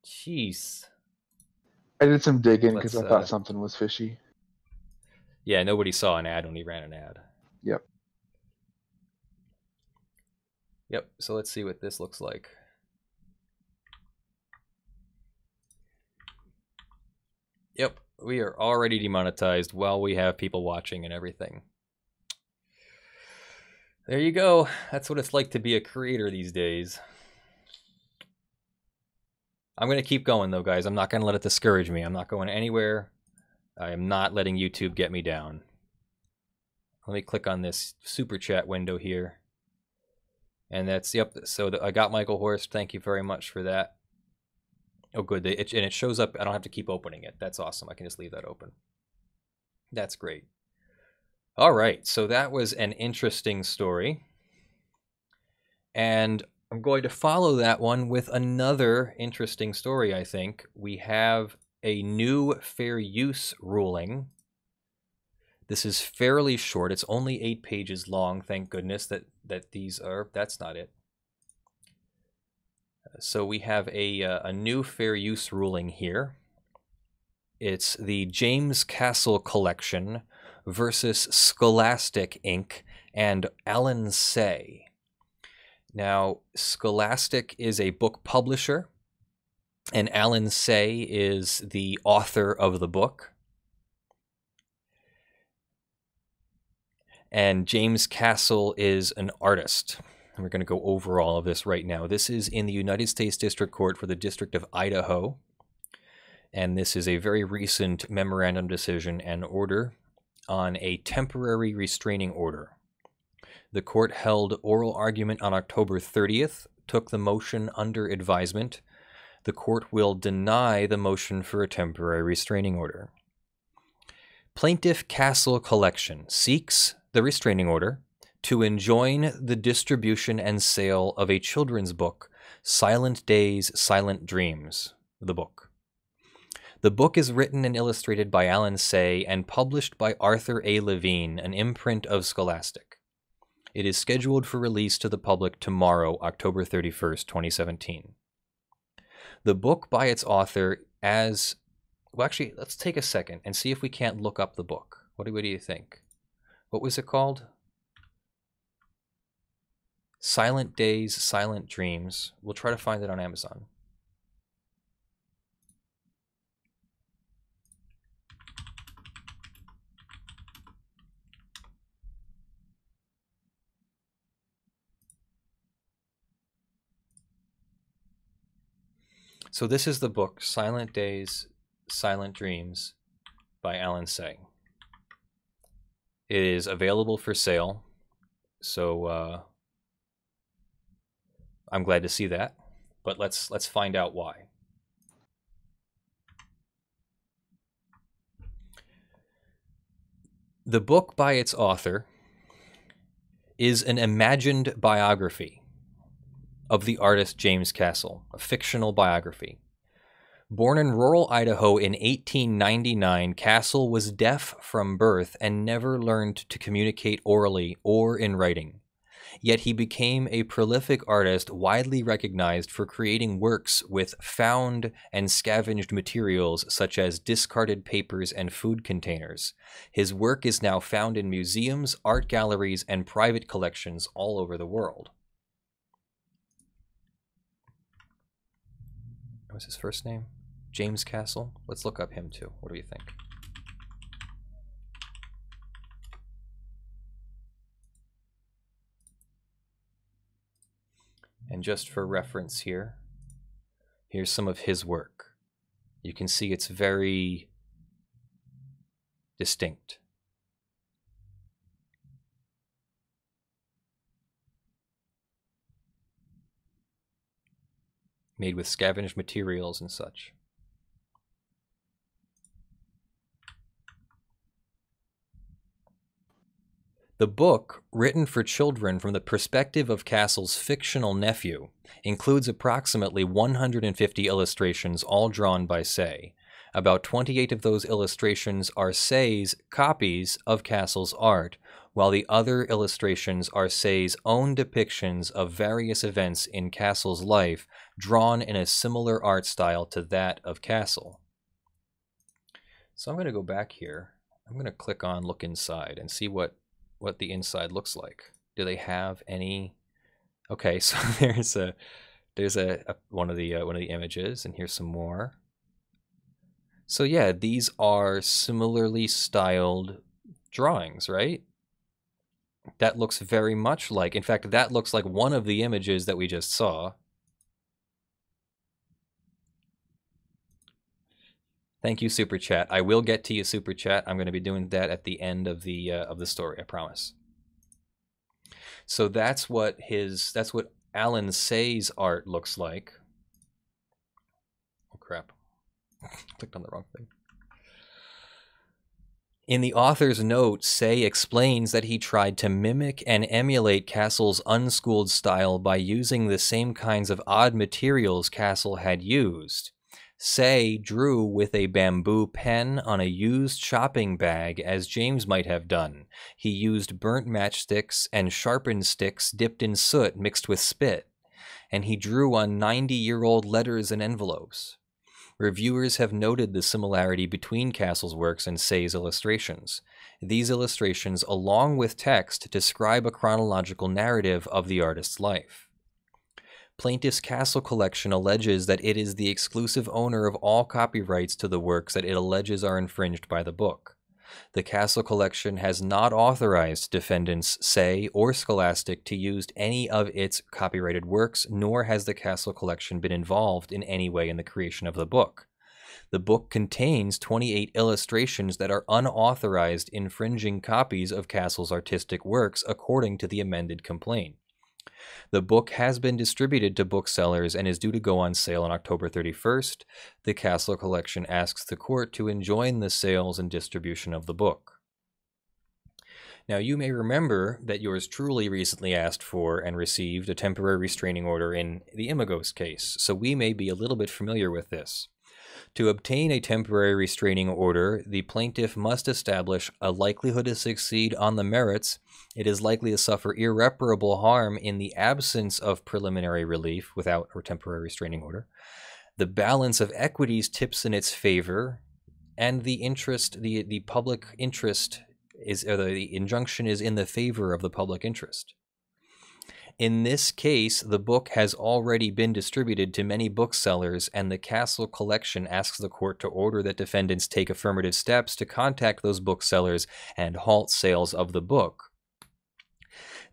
A: Jeez.
B: I did some digging because I thought something was fishy.
A: Yeah, nobody saw an ad when he ran an ad.
B: Yep.
A: Yep, so let's see what this looks like. Yep, we are already demonetized while we have people watching and everything. There you go. That's what it's like to be a creator these days. I'm going to keep going, though, guys. I'm not going to let it discourage me. I'm not going anywhere. I am not letting YouTube get me down. Let me click on this super chat window here. And that's, yep, so I got Michael Horst. Thank you very much for that. Oh, good. And it shows up. I don't have to keep opening it. That's awesome. I can just leave that open. That's great. All right. So that was an interesting story. And I'm going to follow that one with another interesting story, I think. We have a new fair use ruling. This is fairly short. It's only 8 pages long. Thank goodness that these are... That's not it. So we have a new fair use ruling here. It's the James Castle Collection versus Scholastic Inc. and Alan Say. Now, Scholastic is a book publisher, and Alan Say is the author of the book. And James Castle is an artist. And we're going to go over all of this right now. This is in the United States District Court for the District of Idaho. And this is a very recent memorandum decision and order on a temporary restraining order. The court held oral argument on October 30th, took the motion under advisement. The court will deny the motion for a temporary restraining order. Plaintiff Castle Collection seeks the restraining order to enjoin the distribution and sale of a children's book, Silent Days, Silent Dreams, the book. The book is written and illustrated by Alan Say and published by Arthur A. Levine, an imprint of Scholastic. It is scheduled for release to the public tomorrow, October 31st, 2017. The book by its author as... Well, actually, let's take a second and see if we can't look up the book. What do you think? What was it called? Silent Days, Silent Dreams. We'll try to find it on Amazon. So this is the book, Silent Days, Silent Dreams by Alan Say. It is available for sale, so I'm glad to see that, but let's find out why. The book by its author is an imagined biography of the artist James Castle, a fictional biography. Born in rural Idaho in 1899, Castle was deaf from birth and never learned to communicate orally or in writing. Yet he became a prolific artist widely recognized for creating works with found and scavenged materials such as discarded papers and food containers. His work is now found in museums, art galleries, and private collections all over the world. What was his first name? James Castle? Let's look up him too. What do you think? And just for reference here, here's some of his work. You can see it's very distinct. Made with scavenged materials and such. The book, written for children from the perspective of Castle's fictional nephew, includes approximately 150 illustrations, all drawn by Say. About 28 of those illustrations are Say's copies of Castle's art, while the other illustrations are Say's own depictions of various events in Castle's life, drawn in a similar art style to that of Castle. So I'm going to go back here. I'm going to click on Look Inside and see what the inside looks like. Do they have any? Okay, so there's one of the images, and here's some more. So yeah, these are similarly styled drawings, right? That looks very much like, in fact, that looks like one of the images that we just saw. Thank you, Super Chat. I will get to you, Super Chat. I'm going to be doing that at the end of the story, I promise. So that's what Alan Say's art looks like. Oh crap. Clicked on the wrong thing. In the author's note, Say explains that he tried to mimic and emulate Castle's unschooled style by using the same kinds of odd materials Castle had used. Say drew with a bamboo pen on a used shopping bag, as James might have done. He used burnt matchsticks and sharpened sticks dipped in soot mixed with spit, and he drew on 90-year-old letters and envelopes. Reviewers have noted the similarity between Castle's works and Say's illustrations. These illustrations, along with text, describe a chronological narrative of the artist's life. Plaintiff's Castle collection alleges that it is the exclusive owner of all copyrights to the works that it alleges are infringed by the book. The Castle collection has not authorized defendants Say or Scholastic to use any of its copyrighted works, nor has the Castle collection been involved in any way in the creation of the book. The book contains 28 illustrations that are unauthorized infringing copies of Castle's artistic works, according to the amended complaint. The book has been distributed to booksellers and is due to go on sale on October 31st. The Castle collection asks the court to enjoin the sales and distribution of the book. Now, you may remember that yours truly recently asked for and received a temporary restraining order in the Imagos case, so we may be a little bit familiar with this. To obtain a temporary restraining order, the plaintiff must establish a likelihood to succeed on the merits. It is likely to suffer irreparable harm in the absence of preliminary relief without a temporary restraining order. The balance of equities tips in its favor, and the public interest is, or the injunction is in the favor of the public interest. In this case, the book has already been distributed to many booksellers, and the Castle collection asks the court to order that defendants take affirmative steps to contact those booksellers and halt sales of the book.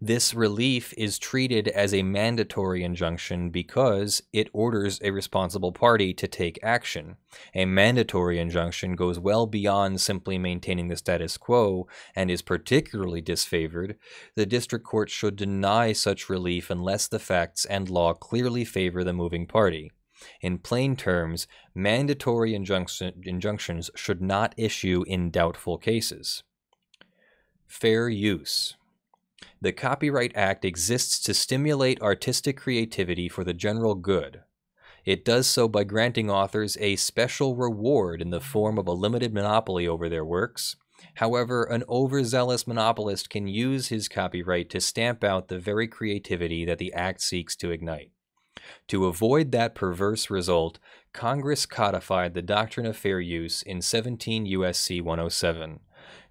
A: This relief is treated as a mandatory injunction because it orders a responsible party to take action. A mandatory injunction goes well beyond simply maintaining the status quo and is particularly disfavored. The district court should deny such relief unless the facts and law clearly favor the moving party. In plain terms, mandatory injunctions should not issue in doubtful cases. Fair use. The Copyright Act exists to stimulate artistic creativity for the general good. It does so by granting authors a special reward in the form of a limited monopoly over their works. However, an overzealous monopolist can use his copyright to stamp out the very creativity that the Act seeks to ignite. To avoid that perverse result, Congress codified the doctrine of fair use in 17 U.S.C. 107.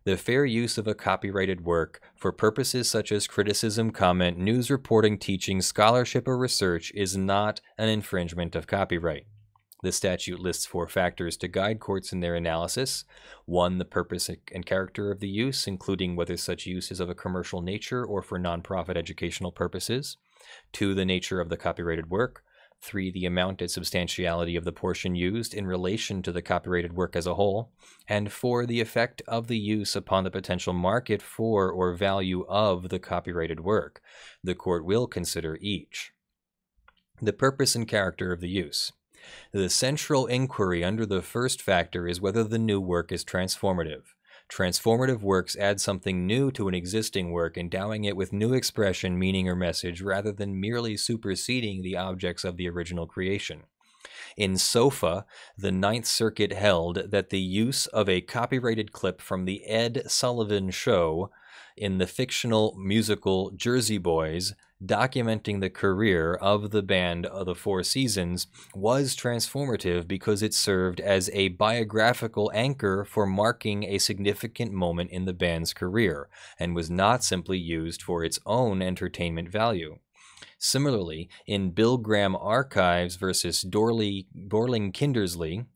A: The fair use of a copyrighted work for purposes such as criticism, comment, news reporting, teaching, scholarship, or research is not an infringement of copyright. The statute lists 4 factors to guide courts in their analysis. 1, the purpose and character of the use, including whether such use is of a commercial nature or for nonprofit educational purposes. 2, the nature of the copyrighted work. 3, the amount and substantiality of the portion used in relation to the copyrighted work as a whole. And 4, the effect of the use upon the potential market for or value of the copyrighted work. The court will consider each. The purpose and character of the use. The central inquiry under the first factor is whether the new work is transformative. Transformative works add something new to an existing work, endowing it with new expression, meaning, or message, rather than merely superseding the objects of the original creation. In SOFA, the Ninth Circuit held that the use of a copyrighted clip from the Ed Sullivan Show in the fictional musical Jersey Boys, documenting the career of the band of the Four Seasons, was transformative because it served as a biographical anchor for marking a significant moment in the band's career, and was not simply used for its own entertainment value. Similarly, in Bill Graham Archives versus Dorling Kindersley,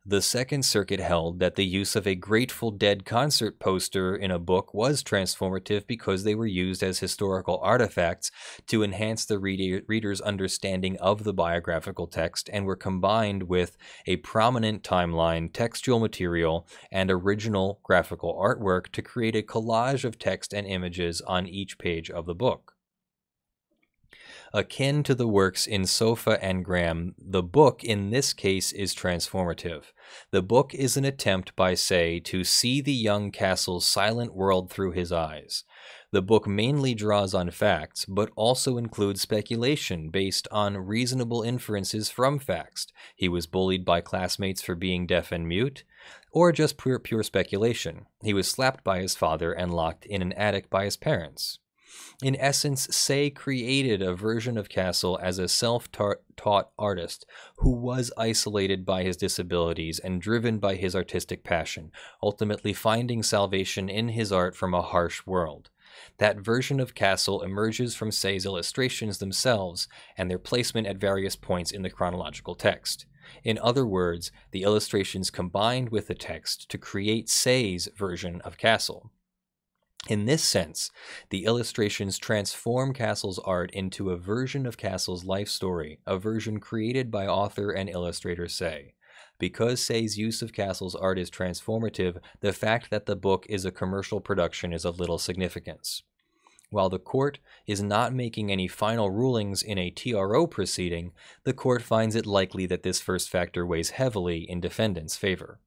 A: the Second Circuit held that the use of a Grateful Dead concert poster in a book was transformative because they were used as historical artifacts to enhance the reader's understanding of the biographical text, and were combined with a prominent timeline, textual material, and original graphical artwork to create a collage of text and images on each page of the book. Akin to the works in Sofa and Graham, the book in this case is transformative. The book is an attempt by Say to see the young Castle's silent world through his eyes. The book mainly draws on facts, but also includes speculation based on reasonable inferences from facts. He was bullied by classmates for being deaf and mute, or just pure speculation. He was slapped by his father and locked in an attic by his parents. In essence, Say created a version of Castle as a self-taught artist who was isolated by his disabilities and driven by his artistic passion, ultimately finding salvation in his art from a harsh world. That version of Castle emerges from Say's illustrations themselves and their placement at various points in the chronological text. In other words, the illustrations combined with the text to create Say's version of Castle. In this sense, the illustrations transform Castle's art into a version of Castle's life story, a version created by author and illustrator Say. Because Say's use of Castle's art is transformative, the fact that the book is a commercial production is of little significance. While the court is not making any final rulings in a TRO proceeding, the court finds it likely that this first factor weighs heavily in defendants' favor.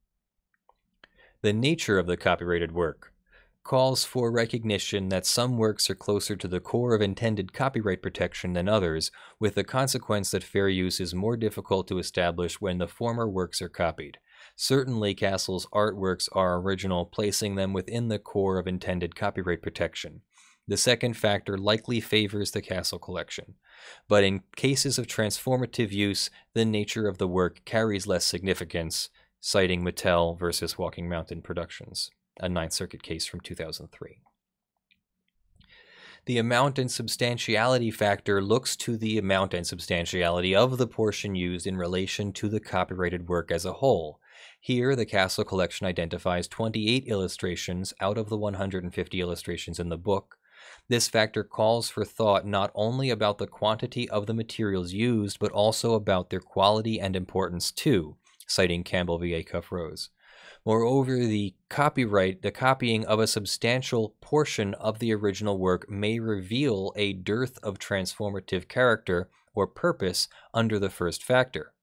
A: The nature of the copyrighted work calls for recognition that some works are closer to the core of intended copyright protection than others, with the consequence that fair use is more difficult to establish when the former works are copied. Certainly, Castle's artworks are original, placing them within the core of intended copyright protection. The second factor likely favors the Castle collection, but in cases of transformative use, the nature of the work carries less significance, citing Mattel versus Walking Mountain Productions, a Ninth Circuit case from 2003. The amount and substantiality factor looks to the amount and substantiality of the portion used in relation to the copyrighted work as a whole. Here, the Castle collection identifies 28 illustrations out of the 150 illustrations in the book. This factor calls for thought not only about the quantity of the materials used, but also about their quality and importance too, citing Campbell v. Acuff Rose. Moreover, the copying of a substantial portion of the original work may reveal a dearth of transformative character or purpose under the first factor.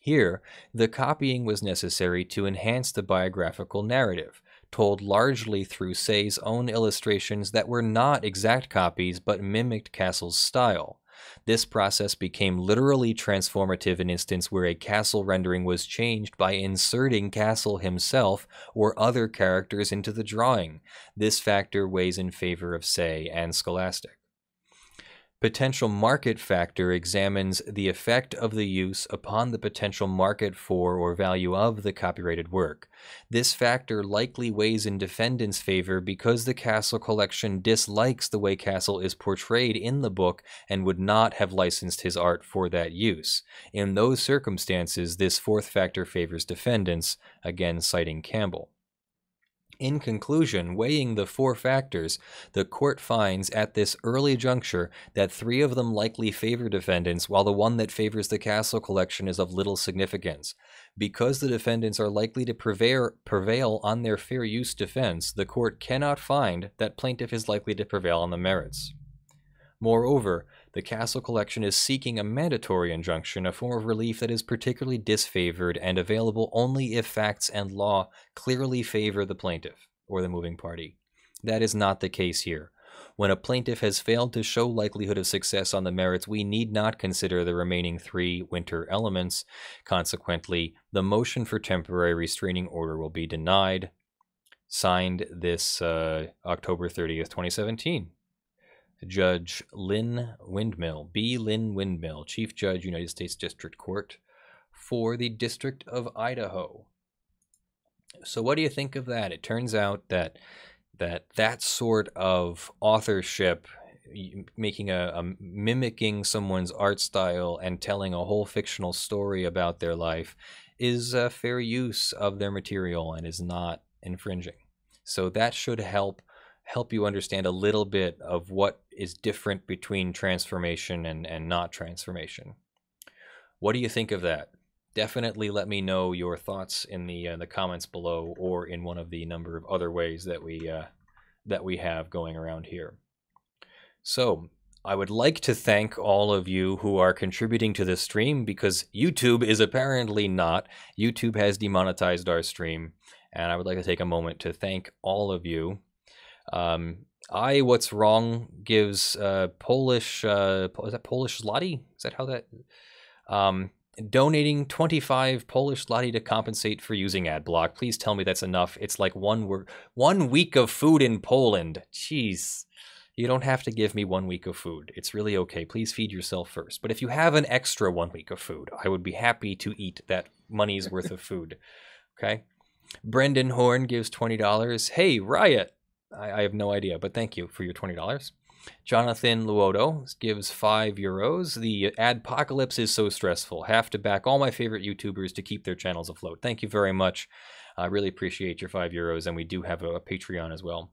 A: Here, the copying was necessary to enhance the biographical narrative, told largely through Say's own illustrations that were not exact copies but mimicked Castle's style. This process became literally transformative in instance where a Castle rendering was changed by inserting Castle himself or other characters into the drawing. This factor weighs in favor of Say and Scholastic. Potential market factor examines the effect of the use upon the potential market for or value of the copyrighted work. This factor likely weighs in defendants' favor because the Castle collection dislikes the way Castle is portrayed in the book and would not have licensed his art for that use. In those circumstances, this fourth factor favors defendants, again citing Campbell. In conclusion, weighing the four factors, the court finds at this early juncture that three of them likely favor defendants, while the one that favors the Castle collection is of little significance. Because the defendants are likely to prevail on their fair use defense, the court cannot find that plaintiff is likely to prevail on the merits. Moreover, the Castle collection is seeking a mandatory injunction, a form of relief that is particularly disfavored and available only if facts and law clearly favor the plaintiff or the moving party. That is not the case here. When a plaintiff has failed to show likelihood of success on the merits, we need not consider the remaining three winter elements. Consequently, the motion for temporary restraining order will be denied. Signed this October 30th, 2017. Judge Lynn Windmill, B. Lynn Windmill, Chief Judge, United States District Court for the District of Idaho. So what do you think of that? It turns out that sort of authorship, mimicking someone's art style and telling a whole fictional story about their life is a fair use of their material and is not infringing. So that should help you understand a little bit of what is different between transformation and not transformation. What do you think of that? Definitely let me know your thoughts in the comments below, or in one of the number of other ways that we have going around here. So I would like to thank all of you who are contributing to this stream, because YouTube is apparently not. YouTube has demonetized our stream, and I would like to take a moment to thank all of you. What's Wrong gives Polish, is that Polish zloty? Is that how that, donating 25 Polish zloty to compensate for using AdBlock. Please tell me that's enough. It's like 1 week of food in Poland. Jeez. You don't have to give me 1 week of food. It's really okay. Please feed yourself first. But if you have an extra 1 week of food, I would be happy to eat that money's worth of food. Okay? Brendan Horn gives $20. Hey, Riot. I have no idea, but thank you for your $20. Jonathan Luoto gives €5. The adpocalypse is so stressful. Have to back all my favorite YouTubers to keep their channels afloat. Thank you very much. I really appreciate your €5, and we do have a Patreon as well.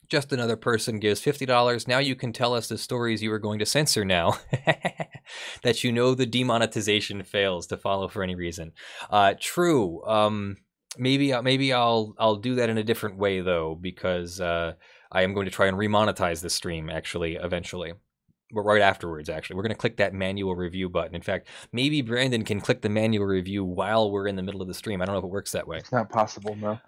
A: Just Another Person gives $50. Now you can tell us the stories you are going to censor now. That you know the demonetization fails to follow for any reason. True. Maybe I'll do that in a different way though, because I am going to try and remonetize the stream actually eventually. But right afterwards, actually. We're going to click that manual review button. In fact, maybe Brandon can click the manual review while we're in the middle of the stream. I don't know if it works that way.
B: It's not possible, no.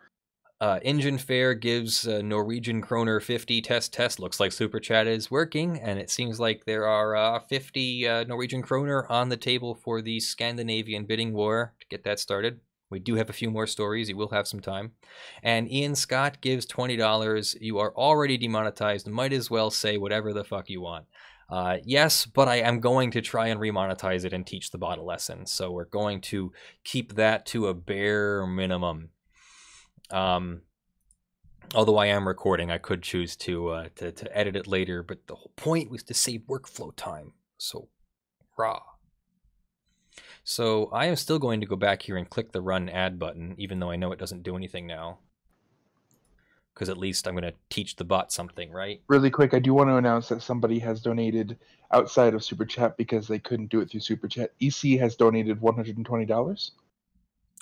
A: Engine Fair gives Norwegian kroner 50. Test. Looks like Super Chat is working, and it seems like there are 50 Norwegian kroner on the table for the Scandinavian bidding war to get that started. We do have a few more stories. You will have some time. And Ian Scott gives $20. You are already demonetized. Might as well say whatever the fuck you want. Yes, but I am going to try and remonetize it and teach the bot a lesson. So we're going to keep that to a bare minimum. Although I am recording, I could choose to edit it later. But the whole point was to save workflow time. So, rah. So I am still going to go back here and click the run ad button, even though I know it doesn't do anything now. Because at least I'm going to teach the bot something, right?
B: Really quick, I do want to announce that somebody has donated outside of Super Chat because they couldn't do it through Super Chat. EC has donated $120.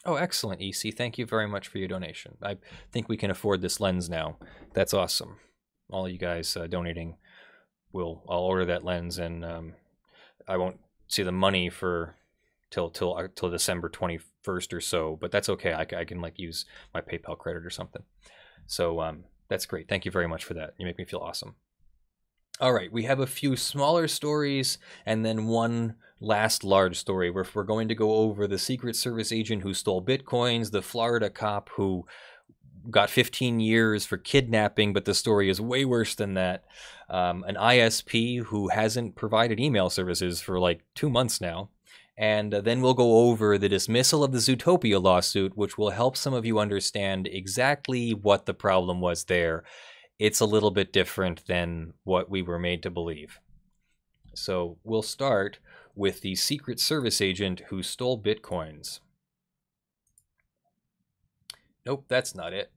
A: Oh, excellent, EC. Thank you very much for your donation. I think we can afford this lens now. That's awesome. All you guys donating, I'll order that lens, and I won't see the money for till December 21st or so, but that's okay. I can like use my PayPal credit or something. So that's great. Thank you very much for that. You make me feel awesome. All right, we have a few smaller stories and then one last large story where we're going to go over the Secret Service agent who stole Bitcoins, the Florida cop who got 15 years for kidnapping, but the story is way worse than that. An ISP who hasn't provided email services for like 2 months now. And then we'll go over the dismissal of the Zootopia lawsuit, which will help some of you understand exactly what the problem was there. It's a little bit different than what we were made to believe. So we'll start with the Secret Service agent who stole Bitcoins. Nope, that's not it.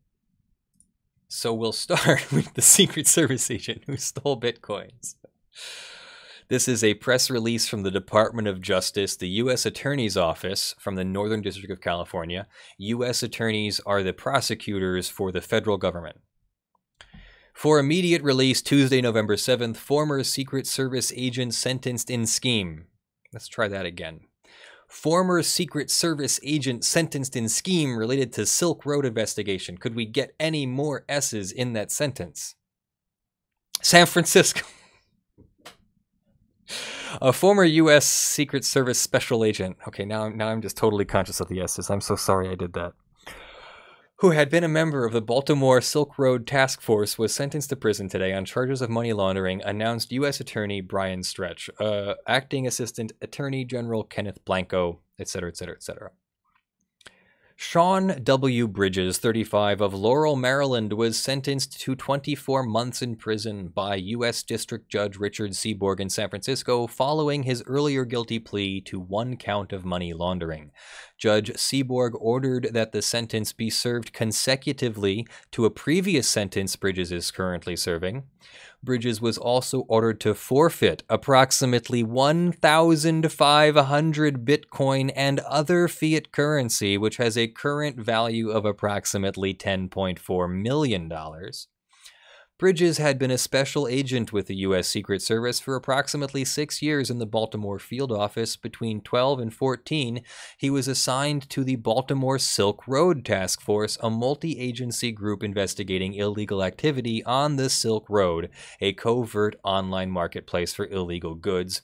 A: So we'll start with the Secret Service agent who stole Bitcoins. This is a press release from the Department of Justice, the U.S. Attorney's Office from the Northern District of California. U.S. attorneys are the prosecutors for the federal government. For immediate release Tuesday, November 7th, former Secret Service agent sentenced in scheme. Let's try that again. Former Secret Service agent sentenced in scheme related to Silk Road investigation. Could we get any more S's in that sentence? San Francisco. A former U.S. Secret Service special agent. Okay, now I'm just totally conscious of the S's. I'm so sorry I did that. Who had been a member of the Baltimore Silk Road Task Force, was sentenced to prison today on charges of money laundering, announced U.S. Attorney Brian Stretch, Acting Assistant Attorney General Kenneth Blanco, etc., etc., etc. Sean W. Bridges, 35, of Laurel, Maryland, was sentenced to 24 months in prison by U.S. District Judge Richard Seaborg in San Francisco following his earlier guilty plea to 1 count of money laundering. Judge Seaborg ordered that the sentence be served consecutively to a previous sentence Bridges is currently serving. Bridges was also ordered to forfeit approximately 1,500 Bitcoin and other fiat currency, which has a current value of approximately $10.4 million. Bridges had been a special agent with the U.S. Secret Service for approximately 6 years in the Baltimore field office. Between 12 and 14, he was assigned to the Baltimore Silk Road Task Force, a multi-agency group investigating illegal activity on the Silk Road, a covert online marketplace for illegal goods,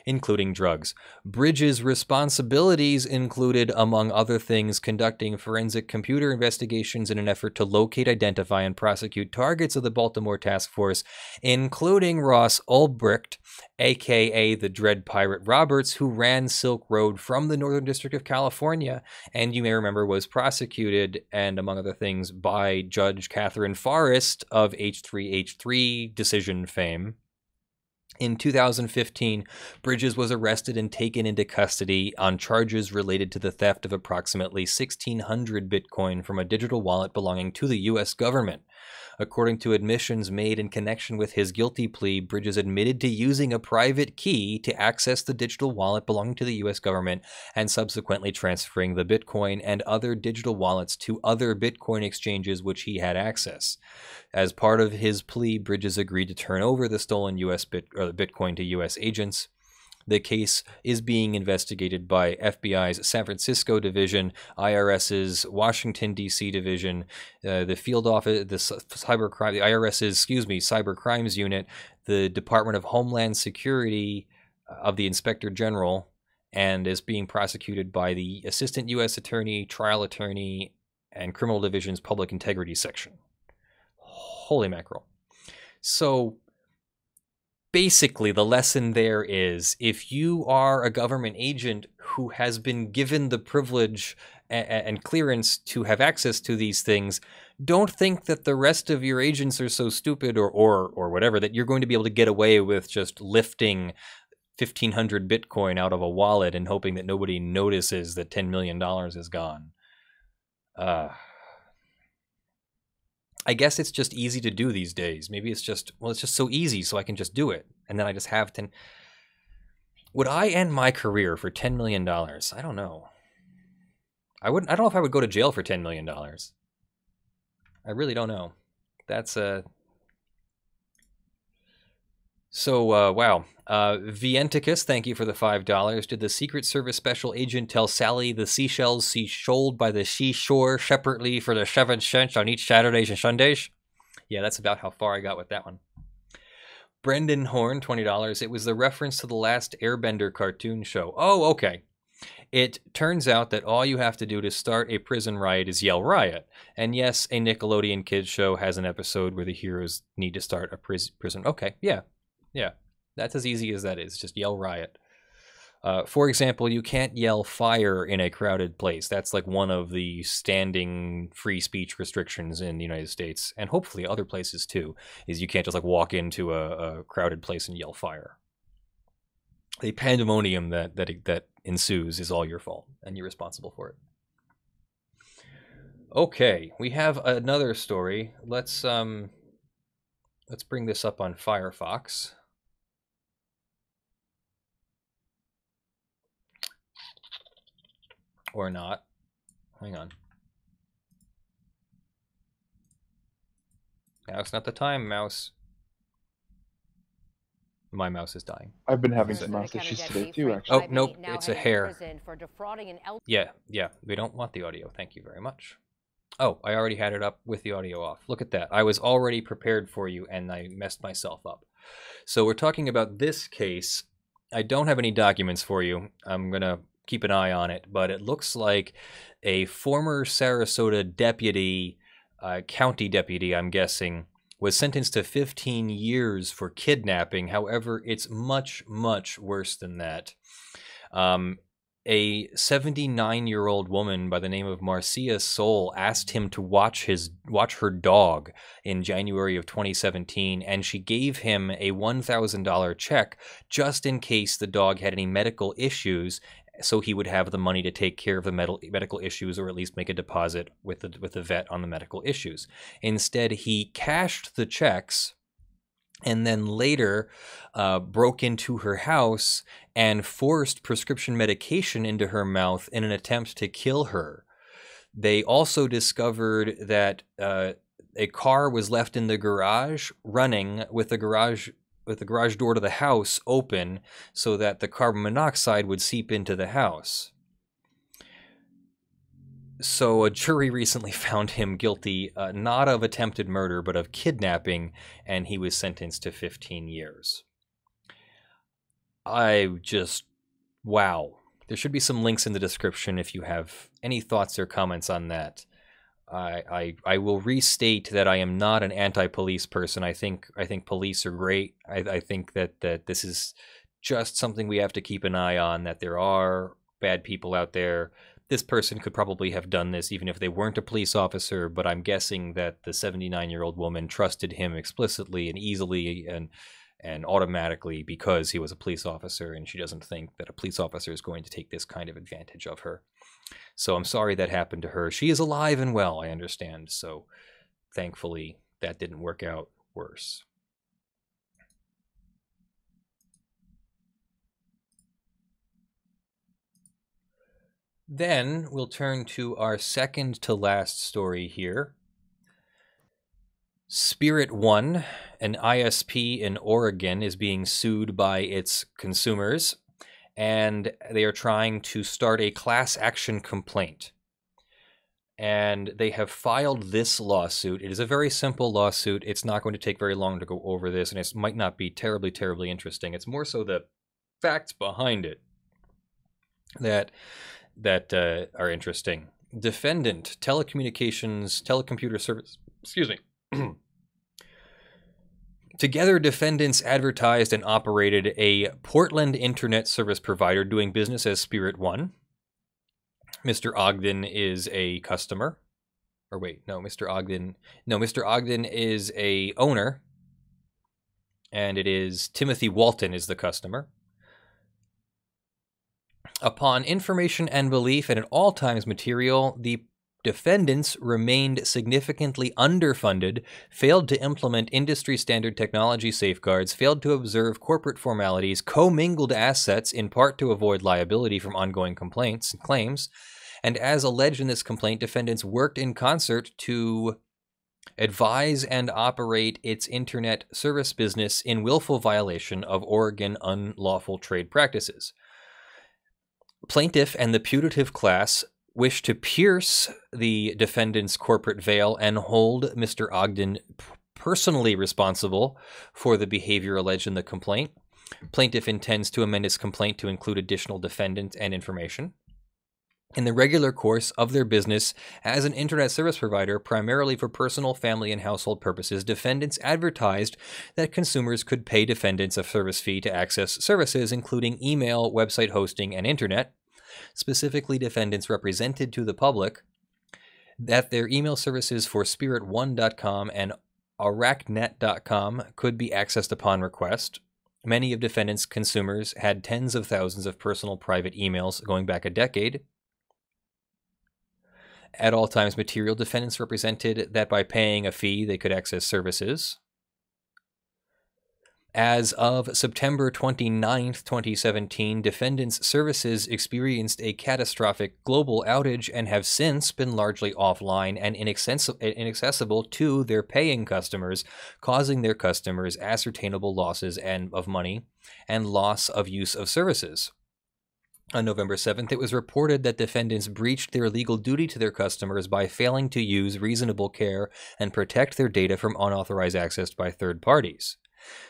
A: including drugs. Bridges' responsibilities included, among other things, conducting forensic computer investigations in an effort to locate, identify, and prosecute targets of the Baltimore Task Force, including Ross Ulbricht, a.k.a. the Dread Pirate Roberts, who ran Silk Road from the Northern District of California, and you may remember was prosecuted, and among other things, by Judge Catherine Forrest of H3H3 decision fame. In 2015, Bridges was arrested and taken into custody on charges related to the theft of approximately 1,600 Bitcoin from a digital wallet belonging to the U.S. government. According to admissions made in connection with his guilty plea, Bridges admitted to using a private key to access the digital wallet belonging to the U.S. government and subsequently transferring the Bitcoin and other digital wallets to other Bitcoin exchanges which he had access. As part of his plea, Bridges agreed to turn over the stolen Bitcoin to U.S. agents. The case is being investigated by FBI's San Francisco division, IRS's Washington, D.C. division, the field office, the IRS's, cyber crimes unit, the Department of Homeland Security of the Inspector General, and is being prosecuted by the Assistant U.S. Attorney, Trial Attorney, and Criminal Division's Public Integrity Section. Holy mackerel. So basically, the lesson there is, if you are a government agent who has been given the privilege and clearance to have access to these things, don't think that the rest of your agents are so stupid or whatever that you're going to be able to get away with just lifting 1,500 Bitcoin out of a wallet and hoping that nobody notices that $10 million is gone. I guess it's just easy to do these days. Maybe it's just, well, it's just so easy, so I can just do it. And then I just have 10. Would I end my career for $10 million? I don't know. I don't know if I would go to jail for $10 million. I really don't know. That's So, wow. Vienticus, thank you for the $5. Did the Secret Service special agent tell Sally the seashells she shoaled by the seashore separately for the 7 cents on each Saturdays and Sundays? Yeah, that's about how far I got with that one. Brendan Horn, $20. It was the reference to the last Airbender cartoon show. Oh, okay. It turns out that all you have to do to start a prison riot is yell riot. And yes, a Nickelodeon kids show has an episode where the heroes need to start a prison. Okay, yeah. Yeah, that's as easy as that is. Just yell riot. For example, you can't yell fire in a crowded place. That's like one of the standing free speech restrictions in the United States, and hopefully other places too, is you can't just like walk into a crowded place and yell fire. The pandemonium that ensues is all your fault, and you're responsible for it. Okay, we have another story. Let's bring this up on Firefox. Or not. Hang on. Now it's not the time, mouse. My mouse is dying.
B: I've been having some mouse issues today too, actually.
A: Oh, nope, it's a hair. Yeah, we don't want the audio. Thank you very much. Oh, I already had it up with the audio off. Look at that. I was already prepared for you, and I messed myself up. So we're talking about this case. I don't have any documents for you. I'm going to keep an eye on it, but it looks like a former Sarasota deputy, county deputy, I'm guessing, was sentenced to 15 years for kidnapping. However, it's much, much worse than that. A 79-year-old woman by the name of Marcia Soul asked him to watch her dog in January of 2017, and she gave him a $1,000 check just in case the dog had any medical issues, so he would have the money to take care of the medical issues, or at least make a deposit with the vet on the medical issues. Instead, he cashed the checks and then later broke into her house and forced prescription medication into her mouth in an attempt to kill her. They also discovered that a car was left in the garage running with the garage door to the house open so that the carbon monoxide would seep into the house. So a jury recently found him guilty, not of attempted murder, but of kidnapping, and he was sentenced to 15 years. Wow. There should be some links in the description if you have any thoughts or comments on that. I will restate that I am not an anti-police person. I think police are great. I think that this is just something we have to keep an eye on, that there are bad people out there. This person could probably have done this even if they weren't a police officer, but I'm guessing that the 79-year-old woman trusted him explicitly and easily and automatically because he was a police officer, and she doesn't think that a police officer is going to take this kind of advantage of her. So I'm sorry that happened to her. She is alive and well, I understand, so thankfully that didn't work out worse. Then we'll turn to our second to last story here. Spirit One, an ISP in Oregon, is being sued by its consumers, and they are trying to start a class action complaint. And they have filed this lawsuit. It is a very simple lawsuit. It's not going to take very long to go over this, and it might not be terribly, terribly interesting. It's more so the facts behind it that are interesting. Defendant, telecomputer service, Together, defendants advertised and operated a Portland internet service provider doing business as Spirit One. Mr. Ogden is a customer. Or wait, no, Mr. Ogden is a owner. And it is Timothy Walton is the customer. Upon information and belief and at all times material, the defendants remained significantly underfunded, failed to implement industry-standard technology safeguards, failed to observe corporate formalities, commingled assets in part to avoid liability from ongoing complaints and claims, and as alleged in this complaint, defendants worked in concert to advise and operate its internet service business in willful violation of Oregon unlawful trade practices. Plaintiff and the putative class wish to pierce the defendant's corporate veil and hold Mr. Ogden personally responsible for the behavior alleged in the complaint. Plaintiff intends to amend its complaint to include additional defendant and information. In the regular course of their business as an internet service provider, primarily for personal, family, and household purposes, defendants advertised that consumers could pay defendants a service fee to access services, including email, website hosting, and internet. Specifically, defendants represented to the public that their email services for spirit1.com and arachnet.com could be accessed upon request. Many of defendants' consumers had tens of thousands of personal private emails going back a decade. At all times, material defendants represented that by paying a fee, they could access services. As of September 29th, 2017, defendants' services experienced a catastrophic global outage and have since been largely offline and inaccessible to their paying customers, causing their customers ascertainable losses of money and loss of use of services. On November 7th, it was reported that defendants breached their legal duty to their customers by failing to use reasonable care and protect their data from unauthorized access by third parties.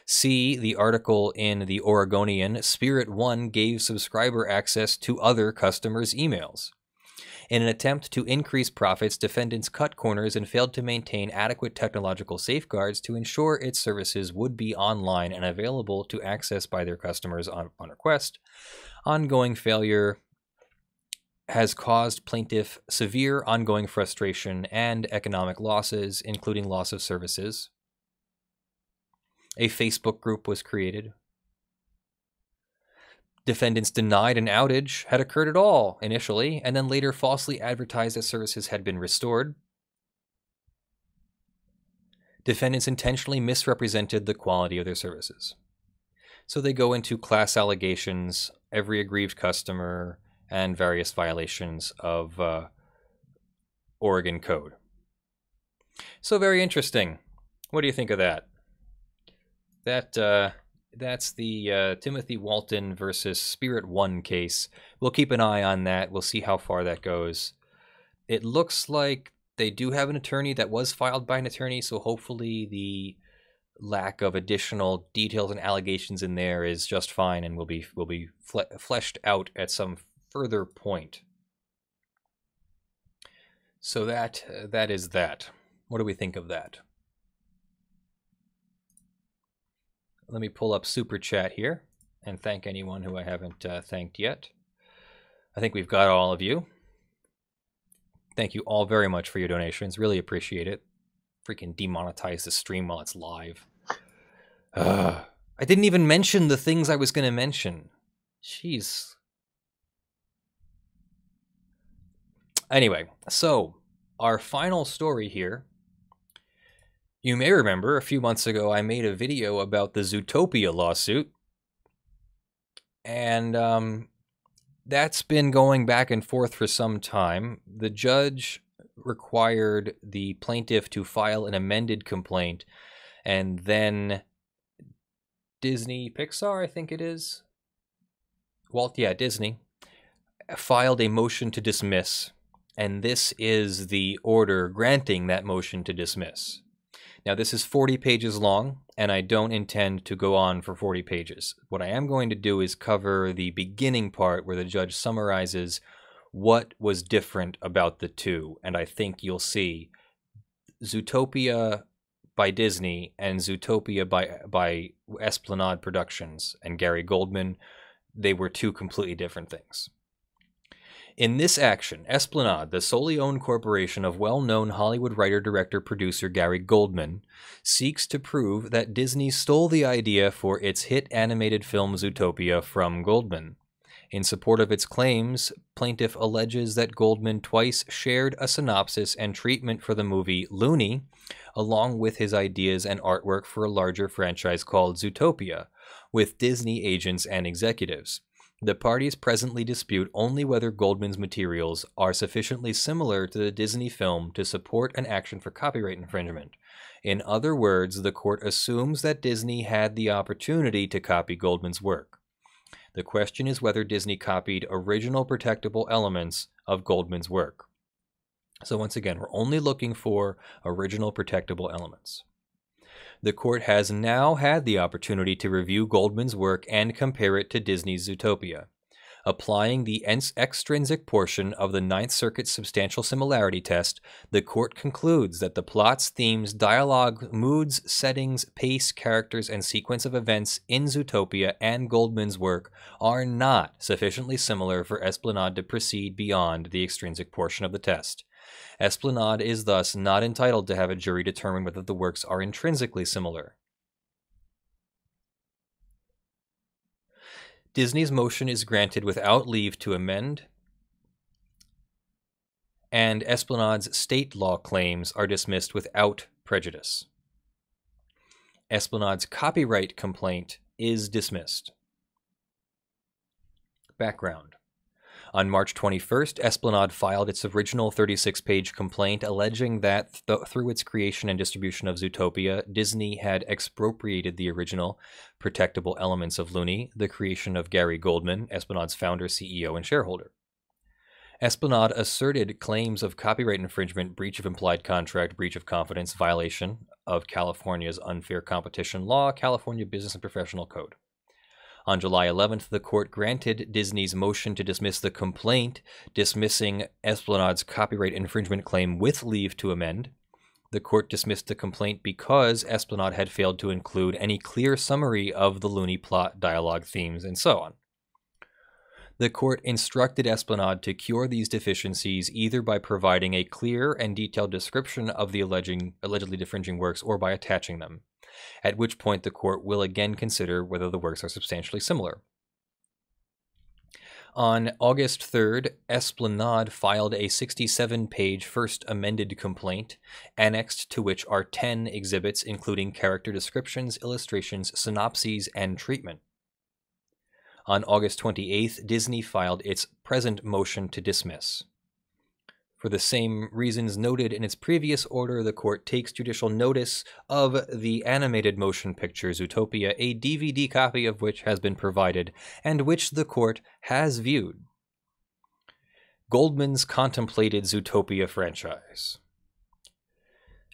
A: See the article in the Oregonian. Spirit One gave subscriber access to other customers' emails. In an attempt to increase profits, defendants cut corners and failed to maintain adequate technological safeguards to ensure its services would be online and available to access by their customers on request. Ongoing failure has caused plaintiff severe ongoing frustration and economic losses, including loss of services. A Facebook group was created. Defendants denied an outage had occurred at all initially, and then later falsely advertised that services had been restored. Defendants intentionally misrepresented the quality of their services. So they go into class allegations, every aggrieved customer, and various violations of Oregon code. So very interesting. What do you think of that? That's the Timothy Walton versus Spirit One case. We'll keep an eye on that. We'll see how far that goes. It looks like they do have an attorney that was filed by an attorney, so hopefully the lack of additional details and allegations in there is just fine and will be fleshed out at some further point. So that is that. What do we think of that? Let me pull up Super Chat here and thank anyone who I haven't thanked yet. I think we've got all of you. Thank you all very much for your donations. Really appreciate it. Freaking demonetize the stream while it's live. I didn't even mention the things I was going to mention. Jeez. Anyway, so our final story here. You may remember a few months ago I made a video about the Zootopia lawsuit. And that's been going back and forth for some time. The judge required the plaintiff to file an amended complaint, and then Disney, Pixar, I think it is. Disney filed a motion to dismiss, and this is the order granting that motion to dismiss. Now, this is 40 pages long, and I don't intend to go on for 40 pages. What I am going to do is cover the beginning part where the judge summarizes what was different about the two, and I think you'll see Zootopia by Disney and Zootopia by Espionage Productions and Gary Goldman, they were two completely different things. In this action, Espionage, the solely owned corporation of well-known Hollywood writer, director, producer Gary Goldman, seeks to prove that Disney stole the idea for its hit animated film Zootopia from Goldman. In support of its claims, plaintiff alleges that Goldman twice shared a synopsis and treatment for the movie Lohne, along with his ideas and artwork for a larger franchise called Zootopia, with Disney agents and executives. The parties presently dispute only whether Goldman's materials are sufficiently similar to the Disney film to support an action for copyright infringement. In other words, the court assumes that Disney had the opportunity to copy Goldman's work. The question is whether Disney copied original protectable elements of Goldman's work. So once again, we're only looking for original protectable elements. The court has now had the opportunity to review Goldman's work and compare it to Disney's Zootopia. Applying the extrinsic portion of the Ninth Circuit's substantial similarity test, the court concludes that the plots, themes, dialogue, moods, settings, pace, characters, and sequence of events in Zootopia and Goldman's work are not sufficiently similar for Espionage to proceed beyond the extrinsic portion of the test. Espionage is thus not entitled to have a jury determine whether the works are intrinsically similar. Disney's motion is granted without leave to amend, and Espionage's state law claims are dismissed without prejudice. Espionage's copyright complaint is dismissed. Background. On March 21st, Espionage filed its original 36-page complaint alleging that through its creation and distribution of Zootopia, Disney had expropriated the original protectable elements of Lohne, the creation of Gary Goldman, Espionage's founder, CEO, and shareholder. Espionage asserted claims of copyright infringement, breach of implied contract, breach of confidence, violation of California's unfair competition law, California Business and Professional Code. On July 11th, the court granted Disney's motion to dismiss the complaint, dismissing Espionage's copyright infringement claim with leave to amend. The court dismissed the complaint because Espionage had failed to include any clear summary of the Lohne plot, dialogue, themes, and so on. The court instructed Espionage to cure these deficiencies either by providing a clear and detailed description of the allegedly infringing works or by attaching them, at which point the court will again consider whether the works are substantially similar. On August 3rd, Espionage filed a 67-page first amended complaint, annexed to which are 10 exhibits including character descriptions, illustrations, synopses, and treatment. On August 28th, Disney filed its present motion to dismiss. For the same reasons noted in its previous order, the court takes judicial notice of the animated motion picture Zootopia, a DVD copy of which has been provided, and which the court has viewed. Goldman's contemplated Zootopia franchise.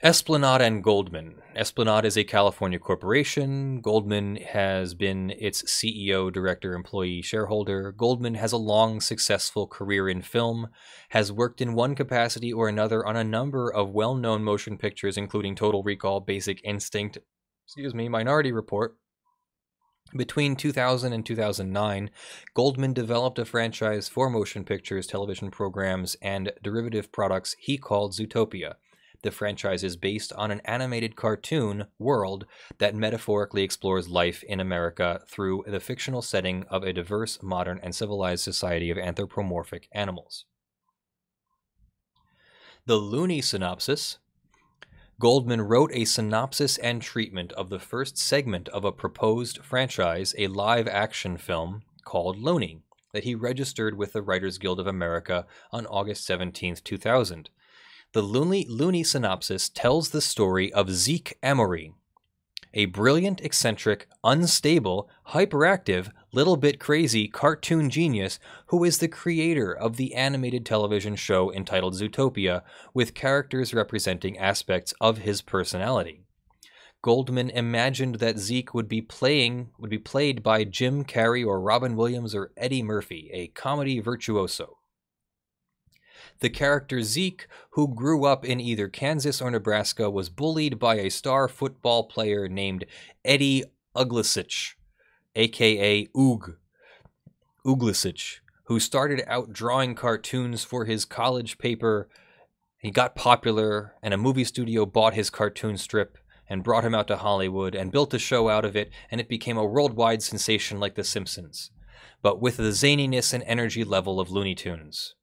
A: Espionage and Goldman. Espionage is a California corporation. Goldman has been its CEO, director, employee, shareholder. Goldman has a long, successful career in film, has worked in one capacity or another on a number of well-known motion pictures, including Total Recall, Basic Instinct, Minority Report. Between 2000 and 2009, Goldman developed a franchise for motion pictures, television programs, and derivative products he called Zootopia. The franchise is based on an animated cartoon world that metaphorically explores life in America through the fictional setting of a diverse, modern, and civilized society of anthropomorphic animals. The Lohne synopsis. Goldman wrote a synopsis and treatment of the first segment of a proposed franchise, a live-action film called Lohne, that he registered with the Writers Guild of America on August 17, 2000. The Lohne synopsis tells the story of Zeke Emeric, a brilliant, eccentric, unstable, hyperactive, little bit crazy cartoon genius who is the creator of the animated television show entitled Zootopia, with characters representing aspects of his personality. Goldman imagined that Zeke would be played by Jim Carrey or Robin Williams or Eddie Murphy, a comedy virtuoso. The character Zeke, who grew up in either Kansas or Nebraska, was bullied by a star football player named Eddie Uglisich, a.k.a. Uglisich, who started out drawing cartoons for his college paper. He got popular, and a movie studio bought his cartoon strip and brought him out to Hollywood and built a show out of it, and it became a worldwide sensation like The Simpsons, but with the zaniness and energy level of Looney Tunes.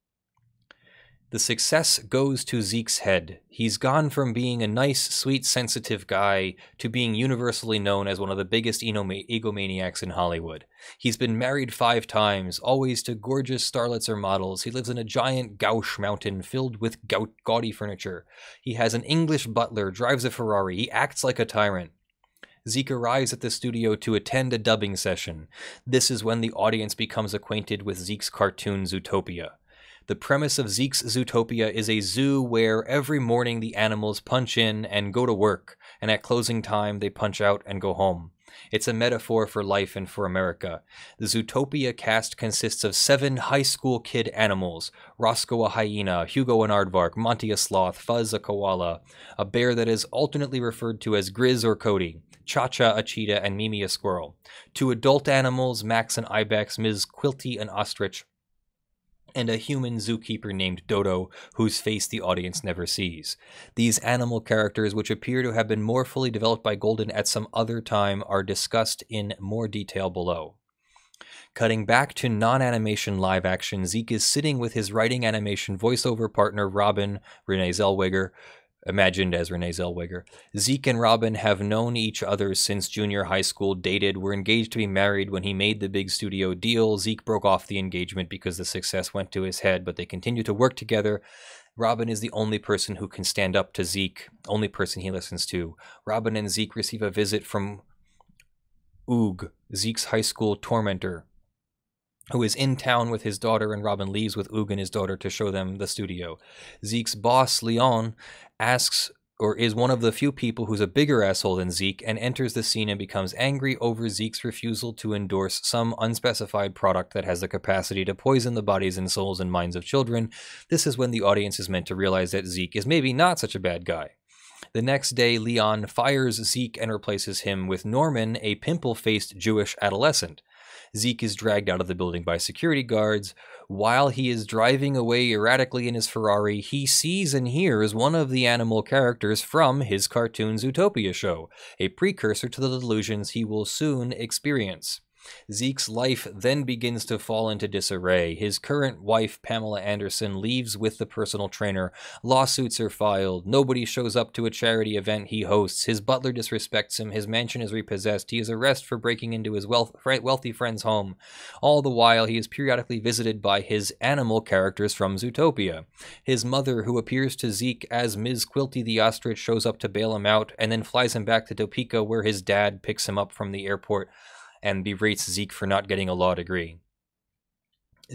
A: The success goes to Zeke's head. He's gone from being a nice, sweet, sensitive guy to being universally known as one of the biggest egomaniacs in Hollywood. He's been married 5 times, always to gorgeous starlets or models. He lives in a giant gauche mountain filled with gaudy furniture. He has an English butler, drives a Ferrari. He acts like a tyrant. Zeke arrives at the studio to attend a dubbing session. This is when the audience becomes acquainted with Zeke's cartoon Zootopia. The premise of Zeke's Zootopia is a zoo where every morning the animals punch in and go to work, and at closing time they punch out and go home. It's a metaphor for life and for America. The Zootopia cast consists of 7 high school kid animals: Roscoe a hyena, Hugo an aardvark, Monty a sloth, Fuzz a koala, a bear that is alternately referred to as Grizz or Cody, Cha-Cha a cheetah, and Mimi a squirrel. 2 adult animals, Max an ibex, Ms. Quilty an ostrich, and a human zookeeper named Dodo, whose face the audience never sees. These animal characters, which appear to have been more fully developed by Golden at some other time, are discussed in more detail below. Cutting back to non-animation live action, Zeke is sitting with his writing animation voiceover partner Robin, Renee Zellweger, imagined as Renee Zellweger. Zeke and Robin have known each other since junior high school, dated, were engaged to be married when he made the big studio deal. Zeke broke off the engagement because the success went to his head, but they continue to work together. Robin is the only person who can stand up to Zeke, only person he listens to. Robin and Zeke receive a visit from Oog, Zeke's high school tormentor, who is in town with his daughter, and Robin leaves with Oog and his daughter to show them the studio. Zeke's boss, Leon, asks, or is one of the few people who's a bigger asshole than Zeke, and enters the scene and becomes angry over Zeke's refusal to endorse some unspecified product that has the capacity to poison the bodies and souls and minds of children. This is when the audience is meant to realize that Zeke is maybe not such a bad guy. The next day, Leon fires Zeke and replaces him with Norman, a pimple-faced Jewish adolescent. Zeke is dragged out of the building by security guards. While he is driving away erratically in his Ferrari, he sees and hears one of the animal characters from his cartoon Zootopia show, a precursor to the delusions he will soon experience. Zeke's life then begins to fall into disarray. His current wife, Pamela Anderson, leaves with the personal trainer. Lawsuits are filed. Nobody shows up to a charity event he hosts. His butler disrespects him. His mansion is repossessed. He is arrested for breaking into his wealthy friend's home. All the while, he is periodically visited by his animal characters from Zootopia. His mother, who appears to Zeke as Ms. Quilty the ostrich, shows up to bail him out and then flies him back to Topeka, where his dad picks him up from the airport and berates Zeke for not getting a law degree.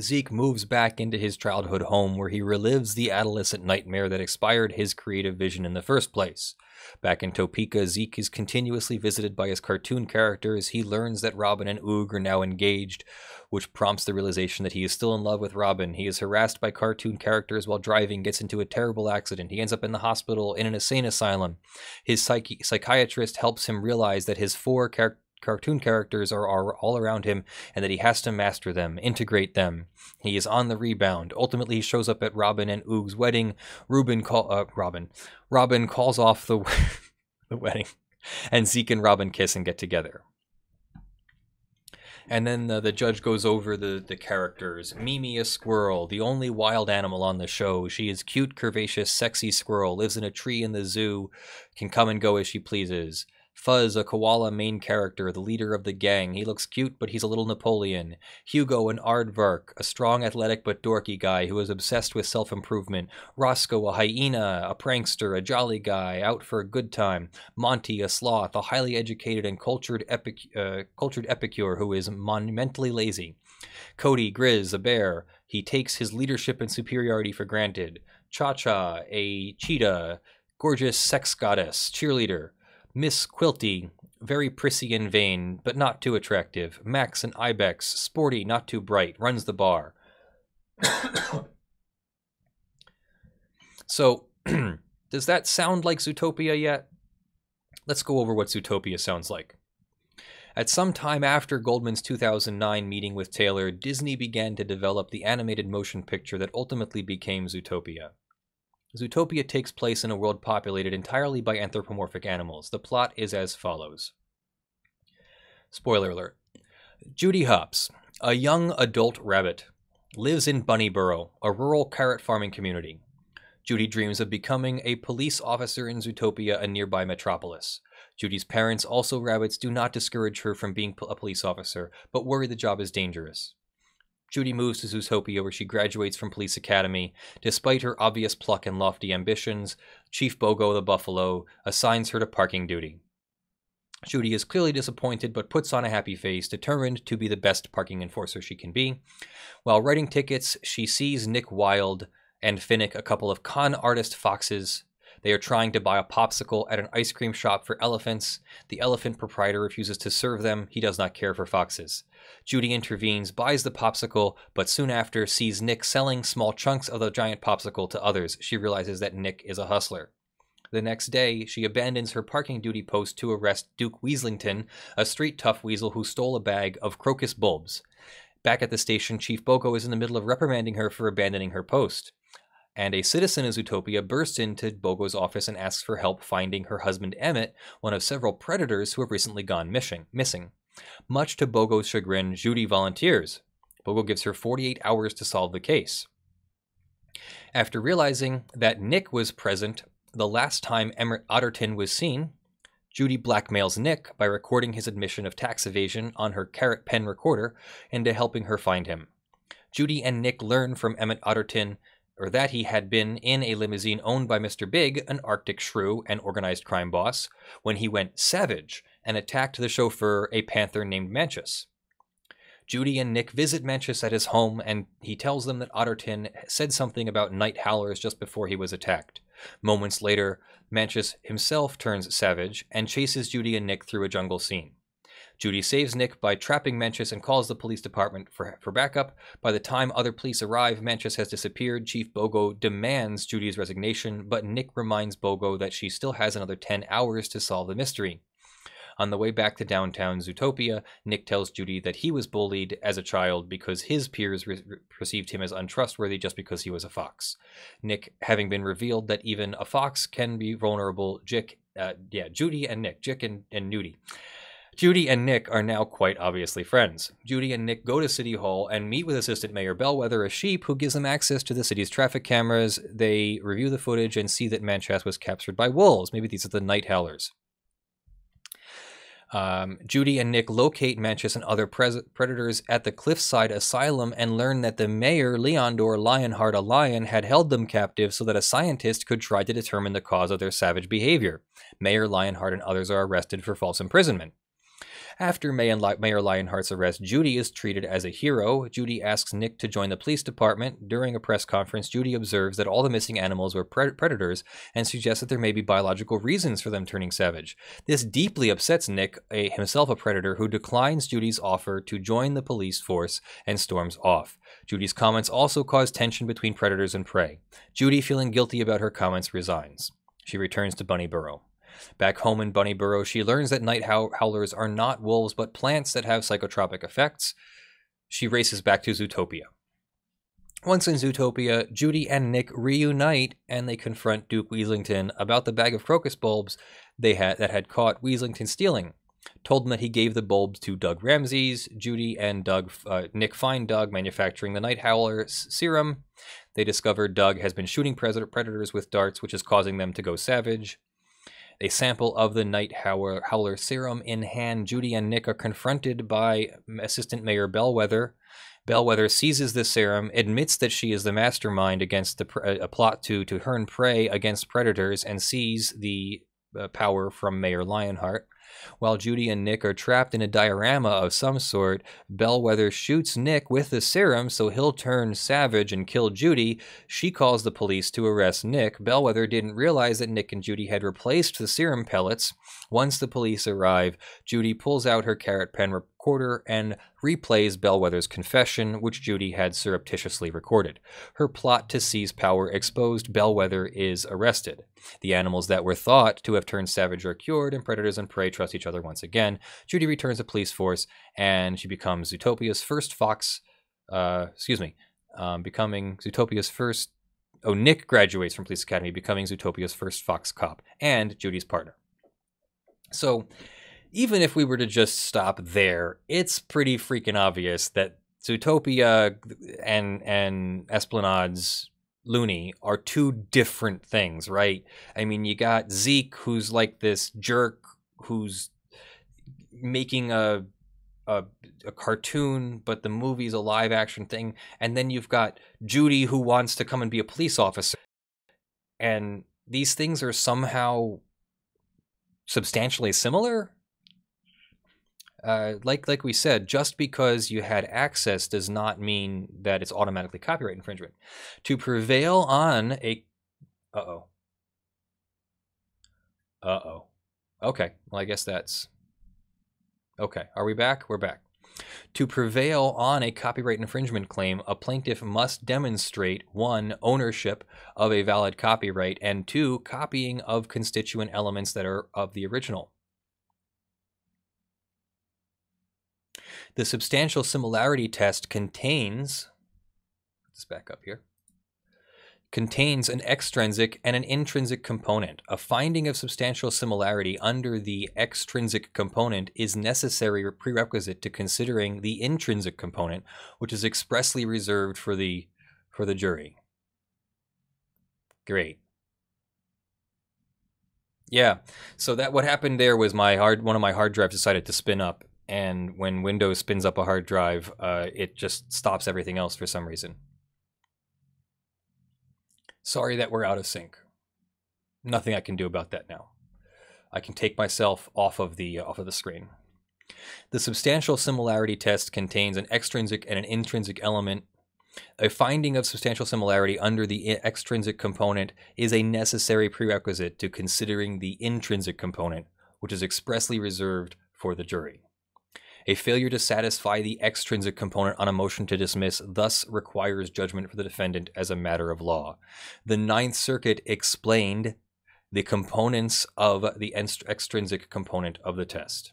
A: Zeke moves back into his childhood home, where he relives the adolescent nightmare that expired his creative vision in the first place. Back in Topeka, Zeke is continuously visited by his cartoon characters. He learns that Robin and Oog are now engaged, which prompts the realization that he is still in love with Robin. He is harassed by cartoon characters while driving, gets into a terrible accident. He ends up in the hospital in an insane asylum. His psychiatrist helps him realize that his 4 cartoon characters are all around him, and that he has to master them, integrate them. He is on the rebound. Ultimately, he shows up at Robin and Oog's wedding. Robin calls off the wedding, and Zeke and Robin kiss and get together. And then the judge goes over the characters. Mimi, a squirrel, the only wild animal on the show. She is cute, curvaceous, sexy squirrel, lives in a tree in the zoo, can come and go as she pleases. Fuzz, a koala main character, the leader of the gang. He looks cute, but he's a little Napoleon. Hugo, an aardvark, a strong, athletic, but dorky guy who is obsessed with self-improvement. Roscoe, a hyena, a prankster, a jolly guy, out for a good time. Monty, a sloth, a highly educated and cultured epicure who is monumentally lazy. Cody, Grizz, a bear. He takes his leadership and superiority for granted. Cha-Cha, a cheetah, gorgeous sex goddess, cheerleader. Miss Quilty, very prissy and vain, but not too attractive. Max, an ibex, sporty, not too bright, runs the bar. So, does that sound like Zootopia yet? Let's go over what Zootopia sounds like. At some time after Goldman's 2009 meeting with Taylor, Disney began to develop the animated motion picture that ultimately became Zootopia. Zootopia takes place in a world populated entirely by anthropomorphic animals. The plot is as follows. Spoiler alert. Judy Hopps, a young adult rabbit, lives in Bunnyborough, a rural carrot farming community. Judy dreams of becoming a police officer in Zootopia, a nearby metropolis. Judy's parents, also rabbits, do not discourage her from being a police officer, but worry the job is dangerous. Judy moves to Zootopia, where she graduates from Police Academy. Despite her obvious pluck and lofty ambitions, Chief Bogo the Buffalo assigns her to parking duty. Judy is clearly disappointed, but puts on a happy face, determined to be the best parking enforcer she can be. While writing tickets, she sees Nick Wilde and Finnick, a couple of con artist foxes. They are trying to buy a popsicle at an ice cream shop for elephants. The elephant proprietor refuses to serve them. He does not care for foxes. Judy intervenes, buys the popsicle, but soon after sees Nick selling small chunks of the giant popsicle to others. She realizes that Nick is a hustler. The next day, she abandons her parking duty post to arrest Duke Weaslington, a street tough weasel who stole a bag of crocus bulbs. Back at the station, Chief Bogo is in the middle of reprimanding her for abandoning her post. And a citizen of Zootopia bursts into Bogo's office and asks for help finding her husband Emmett, one of several predators who have recently gone missing. Much to Bogo's chagrin, Judy volunteers. Bogo gives her 48 hours to solve the case. After realizing that Nick was present the last time Emeric Otterton was seen, Judy blackmails Nick by recording his admission of tax evasion on her carrot pen recorder into helping her find him. Judy and Nick learn from Emmett Otterton that he had been in a limousine owned by Mr. Big, an Arctic shrew and organized crime boss, when he went savage and attacked the chauffeur, a panther named Manchus. Judy and Nick visit Manchus at his home, and he tells them that Otterton said something about night howlers just before he was attacked. Moments later, Manchus himself turns savage and chases Judy and Nick through a jungle scene. Judy saves Nick by trapping Manchus and calls the police department for backup. By the time other police arrive, Manchus has disappeared. Chief Bogo demands Judy's resignation, but Nick reminds Bogo that she still has another 10 hours to solve the mystery. On the way back to downtown Zootopia, Nick tells Judy that he was bullied as a child because his peers perceived him as untrustworthy just because he was a fox. Nick, having been revealed that even a fox can be vulnerable, Judy and Nick, Jick and Nudie. Judy and Nick are now quite obviously friends. Judy and Nick go to City Hall and meet with Assistant Mayor Bellwether, a sheep, who gives them access to the city's traffic cameras. They review the footage and see that Manchas was captured by wolves. Maybe these are the night howlers. Judy and Nick locate Manchus and other predators at the Cliffside Asylum and learn that the mayor, Leondor Lionheart, a lion, had held them captive so that a scientist could try to determine the cause of their savage behavior. Mayor Lionheart and others are arrested for false imprisonment. After Mayor Lionheart's arrest, Judy is treated as a hero. Judy asks Nick to join the police department. During a press conference, Judy observes that all the missing animals were predators and suggests that there may be biological reasons for them turning savage. This deeply upsets Nick, himself a predator, who declines Judy's offer to join the police force and storms off. Judy's comments also cause tension between predators and prey. Judy, feeling guilty about her comments, resigns. She returns to Bunnyburrow. Back home in Bunnyburrow, she learns that night howlers are not wolves, but plants that have psychotropic effects. She races back to Zootopia. Once in Zootopia, Judy and Nick reunite, and they confront Duke Weaslington about the bag of crocus bulbs that had caught Weaslington stealing. Told him that he gave the bulbs to Doug Ramses. Judy and Nick find Doug manufacturing the night howler serum. They discover Doug has been shooting predators with darts, which is causing them to go savage. A sample of the night howler serum in hand, Judy and Nick are confronted by Assistant Mayor Bellwether. Bellwether seizes the serum, admits that she is the mastermind against a plot to turn prey against predators, and sees the power from Mayor Lionheart. While Judy and Nick are trapped in a diorama of some sort, Bellwether shoots Nick with the serum so he'll turn savage and kill Judy. She calls the police to arrest Nick. Bellwether didn't realize that Nick and Judy had replaced the serum pellets. Once the police arrive, Judy pulls out her carrot pen recorder and replays Bellwether's confession, which Judy had surreptitiously recorded. Her plot to seize power exposed, Bellwether is arrested. The animals that were thought to have turned savage are cured, and predators and prey trust each other once again. Judy returns to police force, and she becomes Zootopia's first fox. Becoming Zootopia's first. Oh, Nick graduates from Police Academy, becoming Zootopia's first fox cop and Judy's partner. So, even if we were to just stop there, it's pretty freaking obvious that Zootopia and Espionage Lohne are two different things, right? I mean, you got Zeke, who's like this jerk who's making a cartoon, but the movie's a live action thing, and then you've got Judy, who wants to come and be a police officer, and these things are somehow substantially similar. Like we said, just because you had access does not mean that it's automatically copyright infringement. To prevail on a... Okay, well, I guess that's... Okay, are we back? We're back. To prevail on a copyright infringement claim, a plaintiff must demonstrate 1. Ownership of a valid copyright, and 2. Copying of constituent elements that are of the original. The substantial similarity test contains, let's back up here, contains an extrinsic and an intrinsic component. A finding of substantial similarity under the extrinsic component is necessary or prerequisite to considering the intrinsic component, which is expressly reserved for the jury. Great. Yeah, so that what happened there was one of my hard drives decided to spin up. And when Windows spins up a hard drive, it just stops everything else for some reason. Sorry that we're out of sync. Nothing I can do about that now. I can take myself off of the screen. The substantial similarity test contains an extrinsic and an intrinsic element. A finding of substantial similarity under the extrinsic component is a necessary prerequisite to considering the intrinsic component, which is expressly reserved for the jury. A failure to satisfy the extrinsic component on a motion to dismiss thus requires judgment for the defendant as a matter of law. The Ninth Circuit explained the components of the extrinsic component of the test.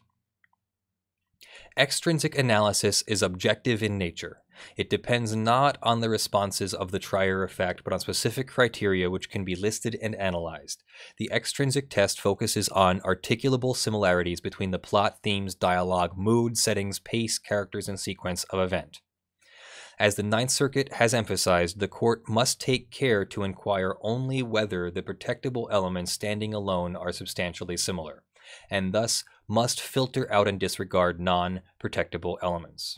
A: Extrinsic analysis is objective in nature. It depends not on the responses of the trier of fact, but on specific criteria which can be listed and analyzed. The extrinsic test focuses on articulable similarities between the plot, themes, dialogue, mood, settings, pace, characters, and sequence of event. As the Ninth Circuit has emphasized, the court must take care to inquire only whether the protectable elements standing alone are substantially similar, and thus must filter out and disregard non-protectable elements.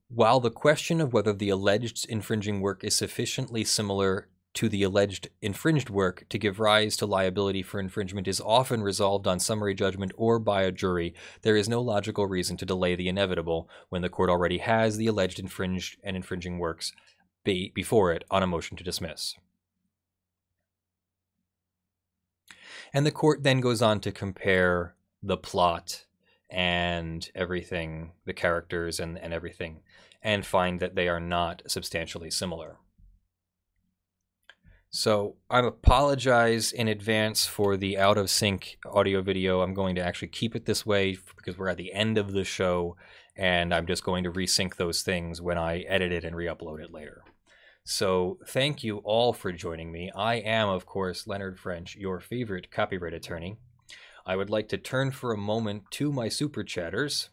A: While the question of whether the alleged infringing work is sufficiently similar to the alleged infringed work to give rise to liability for infringement is often resolved on summary judgment or by a jury, there is no logical reason to delay the inevitable when the court already has the alleged infringed and infringing works before it on a motion to dismiss. And the court then goes on to compare the plot and everything, the characters and everything, and find that they are not substantially similar. So I apologize in advance for the out of sync audio video. I'm going to actually keep it this way because we're at the end of the show, and I'm just going to resync those things when I edit it and re-upload it later. So thank you all for joining me. I am, of course, Leonard French, your favorite copyright attorney. I would like to turn for a moment to my super chatters.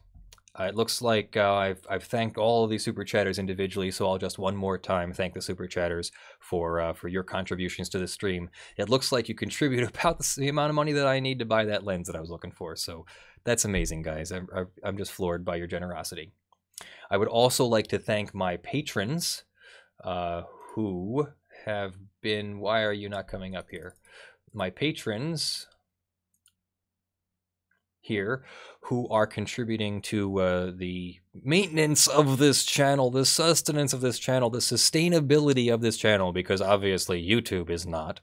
A: It looks like I've thanked all of these super chatters individually, so I'll just one more time thank the super chatters for your contributions to the stream. It looks like you contribute about the amount of money that I need to buy that lens that I was looking for, so that's amazing, guys. I'm just floored by your generosity. I would also like to thank my patrons who have been... Why are you not coming up here? My patrons here who are contributing to the maintenance of this channel, the sustenance of this channel, the sustainability of this channel, because obviously YouTube is not.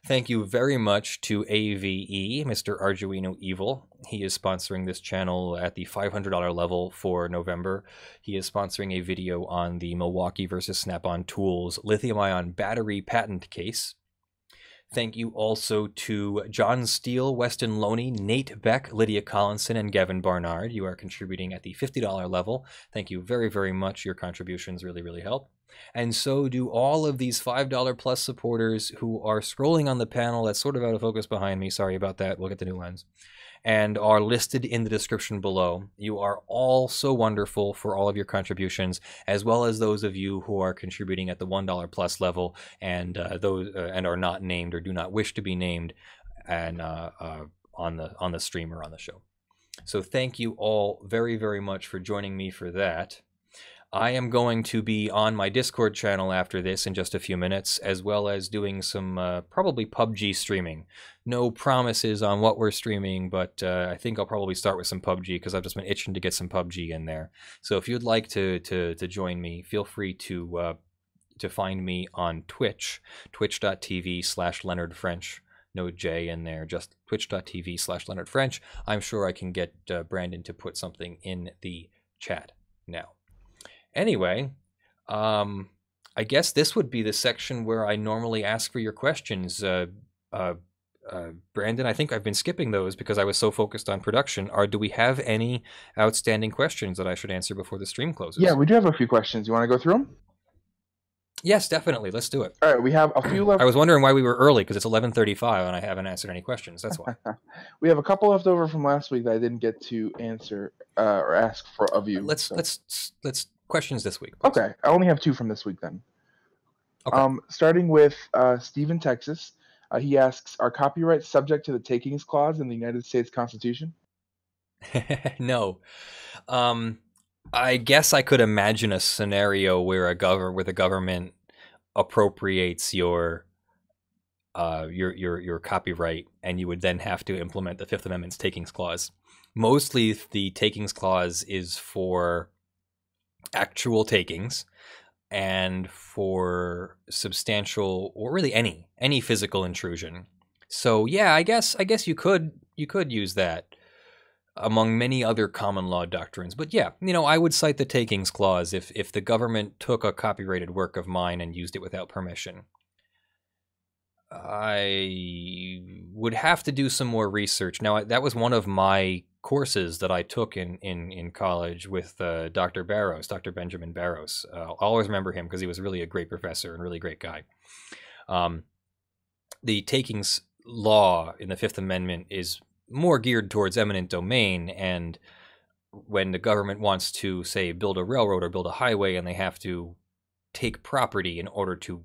A: Thank you very much to AVE, Mr. Arduino Evil. He is sponsoring this channel at the $500 level for November. He is sponsoring a video on the Milwaukee versus Snap-on Tools lithium-ion battery patent case. Thank you also to John Steele, Westin, Lohne, Nate Beck, Lydia Collinson, and Gavin Barnard. You are contributing at the $50 level. Thank you very, very much. Your contributions really, really help. And so do all of these $5 plus supporters who are scrolling on the panel that's sort of out of focus behind me. Sorry about that. We'll get the new lens. and are listed in the description below. You are all so wonderful for all of your contributions, as well as those of you who are contributing at the $1 plus level and those and are not named or do not wish to be named and on the stream or on the show. So thank you all very, very much for joining me for that. I am going to be on my Discord channel after this in just a few minutes, as well as doing some probably PUBG streaming. No promises on what we're streaming, but I think I'll probably start with some PUBG because I've just been itching to get some PUBG in there. So if you'd like to join me, feel free to find me on Twitch, twitch.tv/LeonardFrench. No J in there, just twitch.tv/LeonardFrench. I'm sure I can get Brandon to put something in the chat now. Anyway, I guess this would be the section where I normally ask for your questions. Brandon, I think I've been skipping those because I was so focused on production. Do we have any outstanding questions that I should answer before the stream closes?
B: Yeah, we do have a few questions. You want to go through them?
A: Yes, definitely. Let's do it.
B: All right, we have a few left.
A: I was wondering why we were early because it's 11:35 and I haven't answered any questions. That's why.
B: We have a couple left over from last week that I didn't get to answer or ask for of you.
A: Let's questions this week, please.
B: Okay, I only have 2 from this week then.
A: Okay.
B: Starting with Steve in Texas. He asks, are copyrights subject to the takings clause in the United States Constitution?
A: No. I guess I could imagine a scenario where the government appropriates your copyright, and you would then have to implement the Fifth Amendment's takings clause. Mostly, the takings clause is for actual takings and for substantial, or really any physical intrusion. So yeah, I guess you could use that among many other common law doctrines. But yeah, I would cite the takings clause if the government took a copyrighted work of mine and used it without permission. I would have to do some more research. Now, that was one of my courses that I took in college with Dr. Barrows, Dr. Benjamin Barrows. I'll always remember him because he was really a great professor and really great guy. The takings law in the Fifth Amendment is more geared towards eminent domain, and when the government wants to, say, build a railroad or build a highway, and they have to take property in order to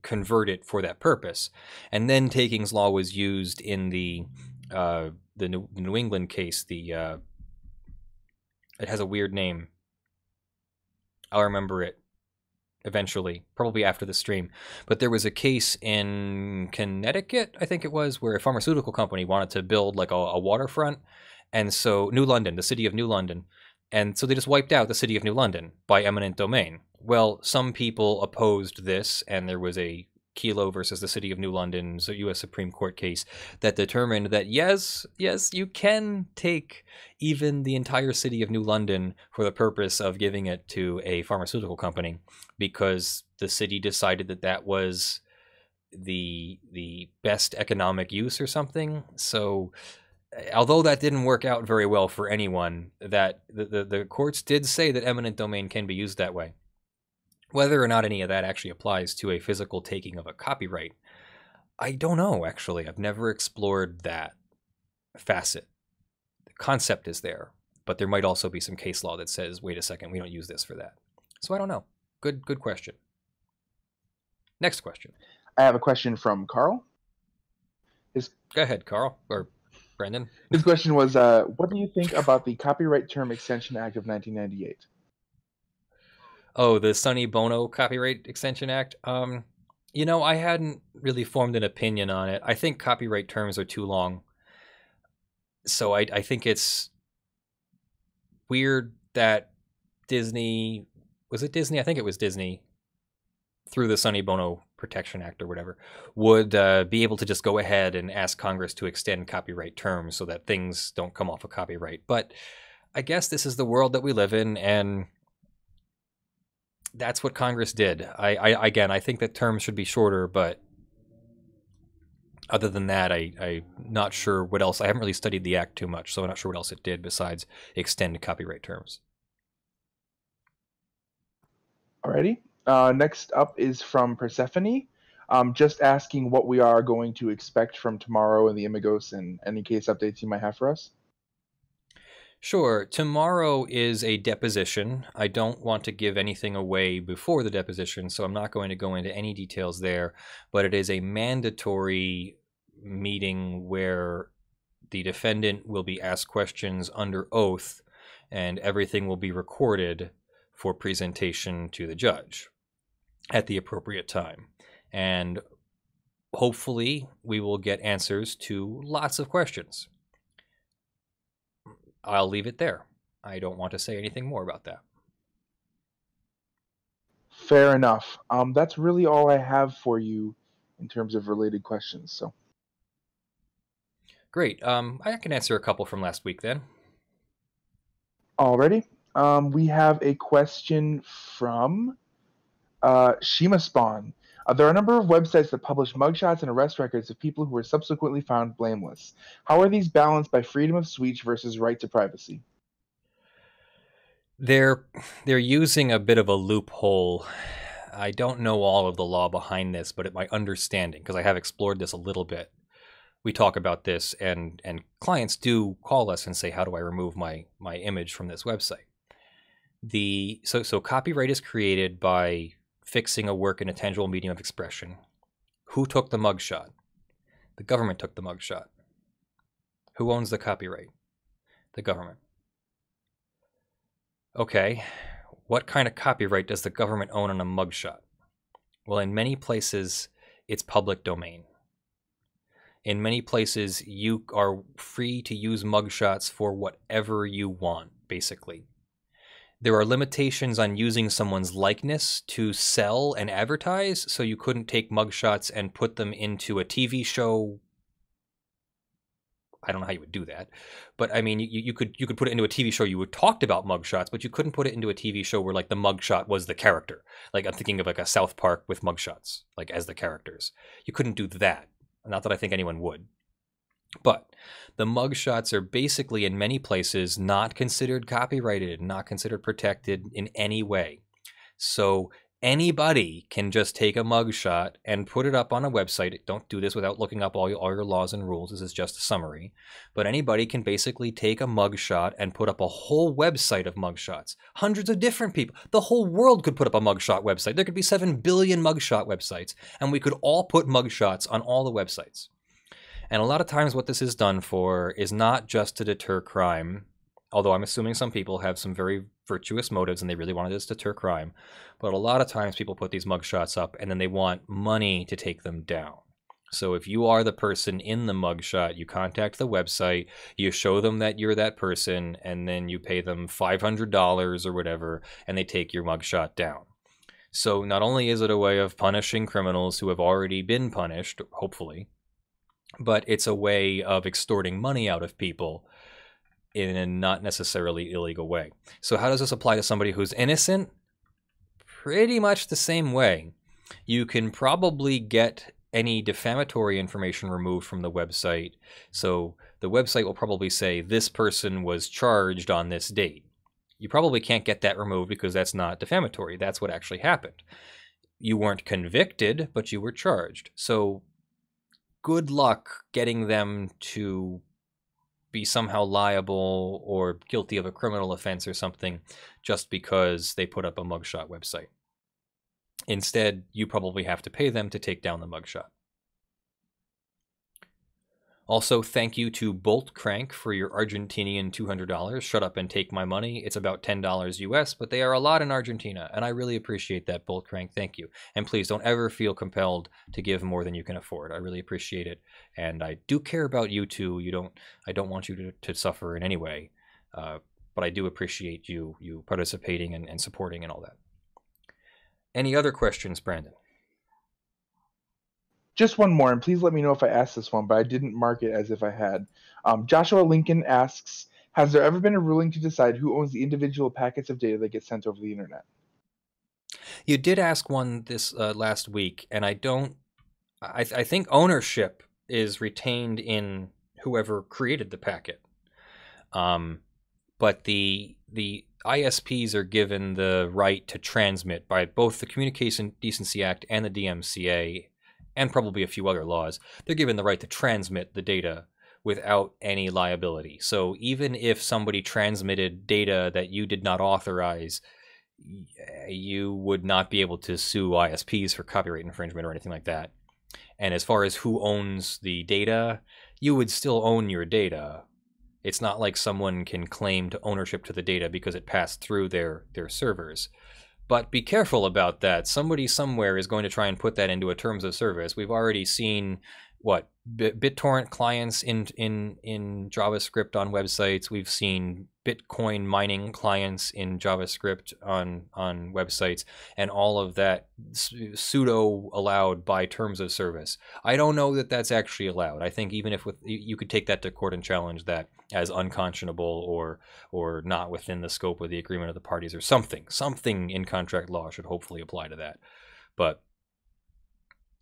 A: convert it for that purpose. And then takings law was used in the New England case. It has a weird name. I'll remember it eventually, probably after the stream. But there was a case in Connecticut, I think it was, where a pharmaceutical company wanted to build like a waterfront. And so New London, the city of New London. And so they just wiped out the city of New London by eminent domain. Well, some people opposed this, and there was a Kelo versus the City of New London, so U.S. Supreme Court case that determined that yes, you can take even the entire city of New London for the purpose of giving it to a pharmaceutical company, because the city decided that that was the best economic use or something. So although that didn't work out very well for anyone, that the courts did say that eminent domain can be used that way. Whether or not any of that actually applies to a physical taking of a copyright, I don't know, actually. I've never explored that facet. The concept is there, but there might also be some case law that says, wait a second, we don't use this for that. So I don't know. Good question. Next question.
B: I have a question from Carl.
A: Go ahead, Carl, or Brandon.
B: His question was, what do you think about the Copyright Term Extension Act of 1998?
A: Oh, the Sonny Bono Copyright Extension Act. I hadn't really formed an opinion on it. I think copyright terms are too long. So I think it's weird that Disney, was it Disney? I think it was Disney, through the Sonny Bono Protection Act or whatever, would be able to just go ahead and ask Congress to extend copyright terms so that things don't come off of copyright. But I guess this is the world that we live in, and that's what Congress did. I think that terms should be shorter, but other than that, I'm not sure what else. I haven't really studied the act too much, so I'm not sure what else it did besides extend copyright terms.
B: Alrighty. Next up is from Persephone. Just asking what we are going to expect from tomorrow in the Imagos and any case updates you might have for us.
A: Sure. Tomorrow is a deposition. I don't want to give anything away before the deposition, so I'm not going to go into any details there, but it is a mandatory meeting where the defendant will be asked questions under oath and everything will be recorded for presentation to the judge at the appropriate time. And hopefully we will get answers to lots of questions. I'll leave it there. I don't want to say anything more about that.
B: Fair enough. That's really all I have for you in terms of related questions. So
A: Great. I can answer a couple from last week then.
B: already, we have a question from Shima Spawn. There are a number of websites that publish mugshots and arrest records of people who were subsequently found blameless. How are these balanced by freedom of speech versus right to privacy?
A: They're using a bit of a loophole. I don't know all of the law behind this, but my understanding, because I have explored this a little bit, we talk about this, and clients do call us and say, how do I remove my image from this website? So copyright is created by fixing a work in a tangible medium of expression. Who took the mugshot? The government took the mugshot. Who owns the copyright? The government. Okay, what kind of copyright does the government own on a mugshot? Well, in many places, it's public domain. In many places, you are free to use mugshots for whatever you want, basically. There are limitations on using someone's likeness to sell and advertise, so you couldn't take mugshots and put them into a TV show. I don't know how you would do that, but I mean, you could put it into a TV show you would talked about mugshots, but you couldn't put it into a TV show where like the mugshot was the character. Like I'm thinking of like a South Park with mugshots, like as the characters. You couldn't do that. Not that I think anyone would. But the mugshots are basically in many places not considered copyrighted, not considered protected in any way. So anybody can just take a mugshot and put it up on a website. Don't do this without looking up all your laws and rules. This is just a summary. But anybody can basically take a mugshot and put up a whole website of mugshots. Hundreds of different people. The whole world could put up a mugshot website. There could be 7 billion mugshot websites, and we could all put mugshots on all the websites. And a lot of times what this is done for is not just to deter crime, although I'm assuming some people have some very virtuous motives and they really want this to deter crime. But a lot of times people put these mugshots up and then they want money to take them down. So if you are the person in the mugshot, you contact the website, you show them that you're that person, and then you pay them $500 or whatever, and they take your mugshot down. So not only is it a way of punishing criminals who have already been punished, hopefully, but it's a way of extorting money out of people in a not necessarily illegal way. So how does this apply to somebody who's innocent? Pretty much the same way. You can probably get any defamatory information removed from the website. So the website will probably say this person was charged on this date. You probably can't get that removed because that's not defamatory. That's what actually happened. You weren't convicted, but you were charged. So good luck getting them to be somehow liable or guilty of a criminal offense or something just because they put up a mugshot website. Instead, you probably have to pay them to take down the mugshot. Also, thank you to Bolt Crank for your Argentinian $200. Shut up and take my money. It's about $10 US, but they are a lot in Argentina, and I really appreciate that, Bolt Crank. Thank you. And please don't ever feel compelled to give more than you can afford. I really appreciate it, and I do care about you too. I don't want you to suffer in any way, but I do appreciate you participating and supporting and all that. Any other questions, Brandon?
B: Just one more, and please let me know if I asked this one, but I didn't mark it as if I had. Joshua Lincoln asks, has there ever been a ruling to decide who owns the individual packets of data that get sent over the internet?
A: You did ask one this last week, and I think ownership is retained in whoever created the packet. But the ISPs are given the right to transmit by both the Communication Decency Act and the DMCA, and probably a few other laws, they're given the right to transmit the data without any liability. So even if somebody transmitted data that you did not authorize, you would not be able to sue ISPs for copyright infringement or anything like that. And as far as who owns the data, you would still own your data. It's not like someone can claim to ownership to the data because it passed through their servers. But be careful about that. Somebody somewhere is going to try and put that into a terms of service. We've already seen, what, BitTorrent clients in JavaScript on websites. We've seen Bitcoin mining clients in JavaScript on websites, and all of that pseudo allowed by terms of service. I don't know that that's actually allowed. I think even if you could take that to court and challenge that as unconscionable or not within the scope of the agreement of the parties, or something in contract law should hopefully apply to that. But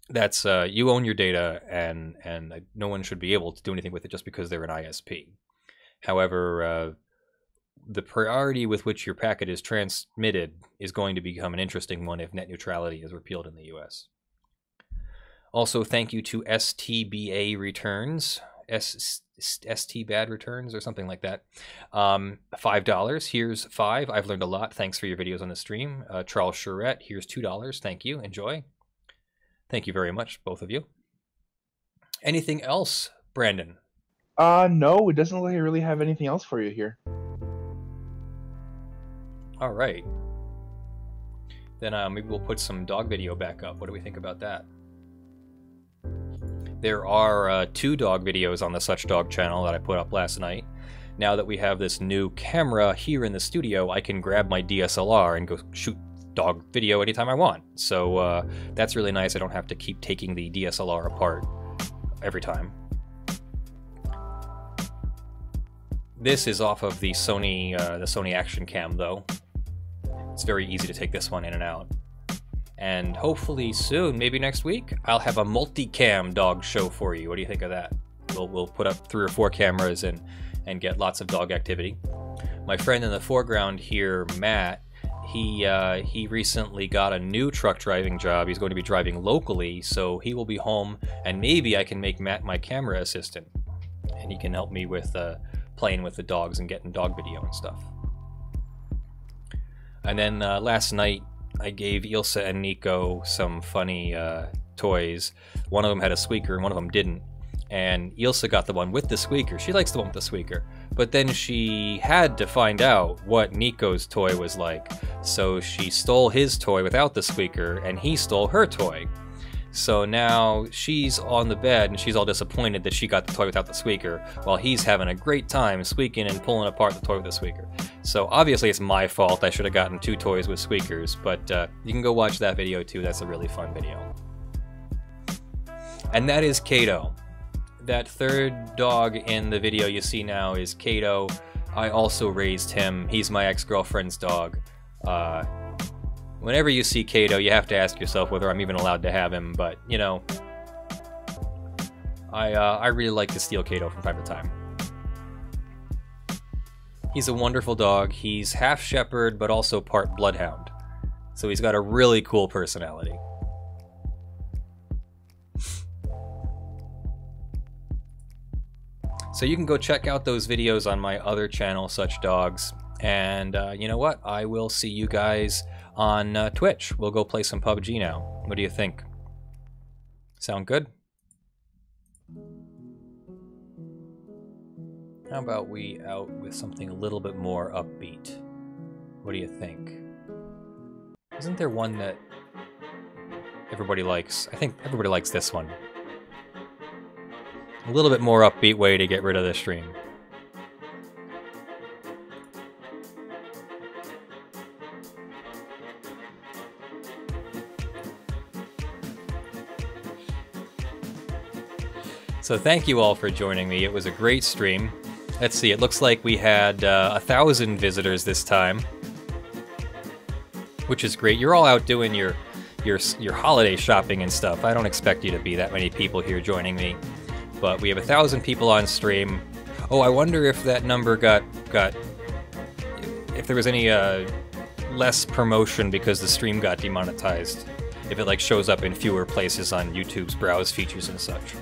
A: that's you own your data, and no one should be able to do anything with it just because they're an ISP. However, the priority with which your packet is transmitted is going to become an interesting one if net neutrality is repealed in the US. Also, thank you to STBA Returns, ST Bad Returns or something like that. $5. Here's 5. I've learned a lot. Thanks for your videos on the stream. Charles Charette, here's $2. Thank you. Enjoy. Thank you very much, both of you. Anything else, Brandon?
B: No, it doesn't look like I really have anything else for you here.
A: All right. Then maybe we'll put some dog video back up. What do we think about that? There are 2 dog videos on the Such Dog channel that I put up last night. Now that we have this new camera here in the studio, I can grab my DSLR and go shoot dog video anytime I want. So that's really nice. I don't have to keep taking the DSLR apart every time. This is off of the Sony Action Cam, though. It's very easy to take this one in and out. And hopefully soon, maybe next week, I'll have a multicam dog show for you. What do you think of that? We'll put up 3 or 4 cameras and get lots of dog activity. My friend in the foreground here, Matt, he recently got a new truck driving job. He's going to be driving locally, so he will be home, and maybe I can make Matt my camera assistant, and he can help me with playing with the dogs and getting dog video and stuff. And then last night, I gave Ilse and Nico some funny toys. One of them had a squeaker and one of them didn't. And Ilse got the one with the squeaker. She likes the one with the squeaker. But then she had to find out what Nico's toy was like. So she stole his toy without the squeaker, and he stole her toy. So now she's on the bed, and she's all disappointed that she got the toy without the squeaker, while he's having a great time squeaking and pulling apart the toy with the squeaker. So obviously it's my fault. I should have gotten 2 toys with squeakers, but you can go watch that video too. That's a really fun video. And that is Kato. That third dog in the video you see now is Kato. I also raised him. He's my ex-girlfriend's dog. Whenever you see Kato, you have to ask yourself whether I'm even allowed to have him, but, you know, I really like to steal Kato from time to time. He's a wonderful dog. He's half shepherd, but also part bloodhound. So he's got a really cool personality. So you can go check out those videos on my other channel, Such Dogs. And you know what? I will see you guys on Twitch. We'll go play some PUBG now. What do you think? Sound good? How about we out with something a little bit more upbeat? What do you think? Isn't there one that everybody likes? I think everybody likes this one. A little bit more upbeat way to get rid of the stream. So thank you all for joining me. It was a great stream. Let's see, it looks like we had 1,000 visitors this time, which is great. You're all out doing your holiday shopping and stuff. I don't expect you to be that many people here joining me, but we have 1,000 people on stream. Oh, I wonder if that number got if there was any less promotion because the stream got demonetized. if it like shows up in fewer places on YouTube's browse features and such.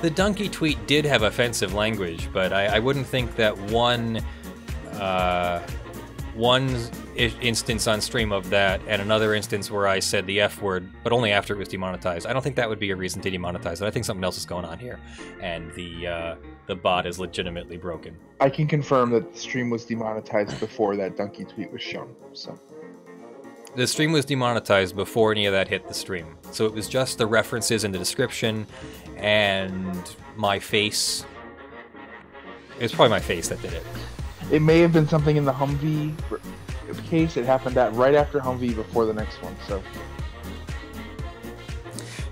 A: The Dunkey tweet did have offensive language, but I wouldn't think that one instance on stream of that and another instance where I said the F word, but only after it was demonetized. I don't think that would be a reason to demonetize it. I think something else is going on here, and the bot is legitimately broken.
B: I can confirm that the stream was demonetized before that Dunkey tweet was shown. So
A: the stream was demonetized before any of that hit the stream. So it was just the references in the description and my face. It was probably my face that did it.
B: It may have been something in the Humvee case. It happened right after Humvee, before the next one. So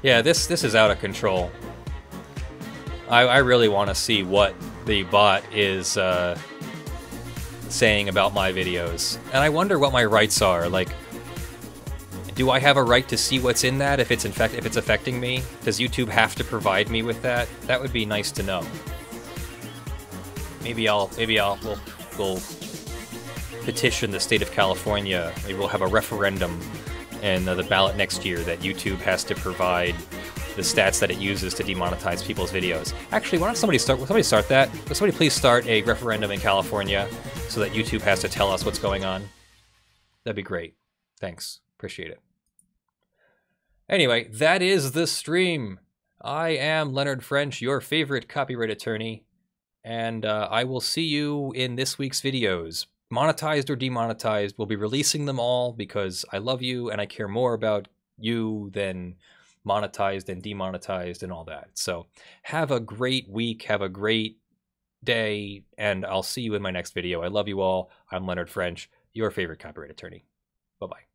A: yeah, this is out of control. I really want to see what the bot is saying about my videos, and I wonder what my rights are. Like, do I have a right to see what's in that if it's affecting me? Does YouTube have to provide me with that? That would be nice to know. We'll petition the state of California. Maybe we'll have a referendum in the ballot next year that YouTube has to provide the stats that it uses to demonetize people's videos. Actually, why don't somebody start that? Will somebody please start a referendum in California so that YouTube has to tell us what's going on? That'd be great. Thanks. Appreciate it. Anyway, that is the stream. I am Leonard French, your favorite copyright attorney, and I will see you in this week's videos. Monetized or demonetized, we'll be releasing them all because I love you and I care more about you than monetized and demonetized and all that. So have a great week, have a great day, and I'll see you in my next video. I love you all. I'm Leonard French, your favorite copyright attorney. Bye-bye.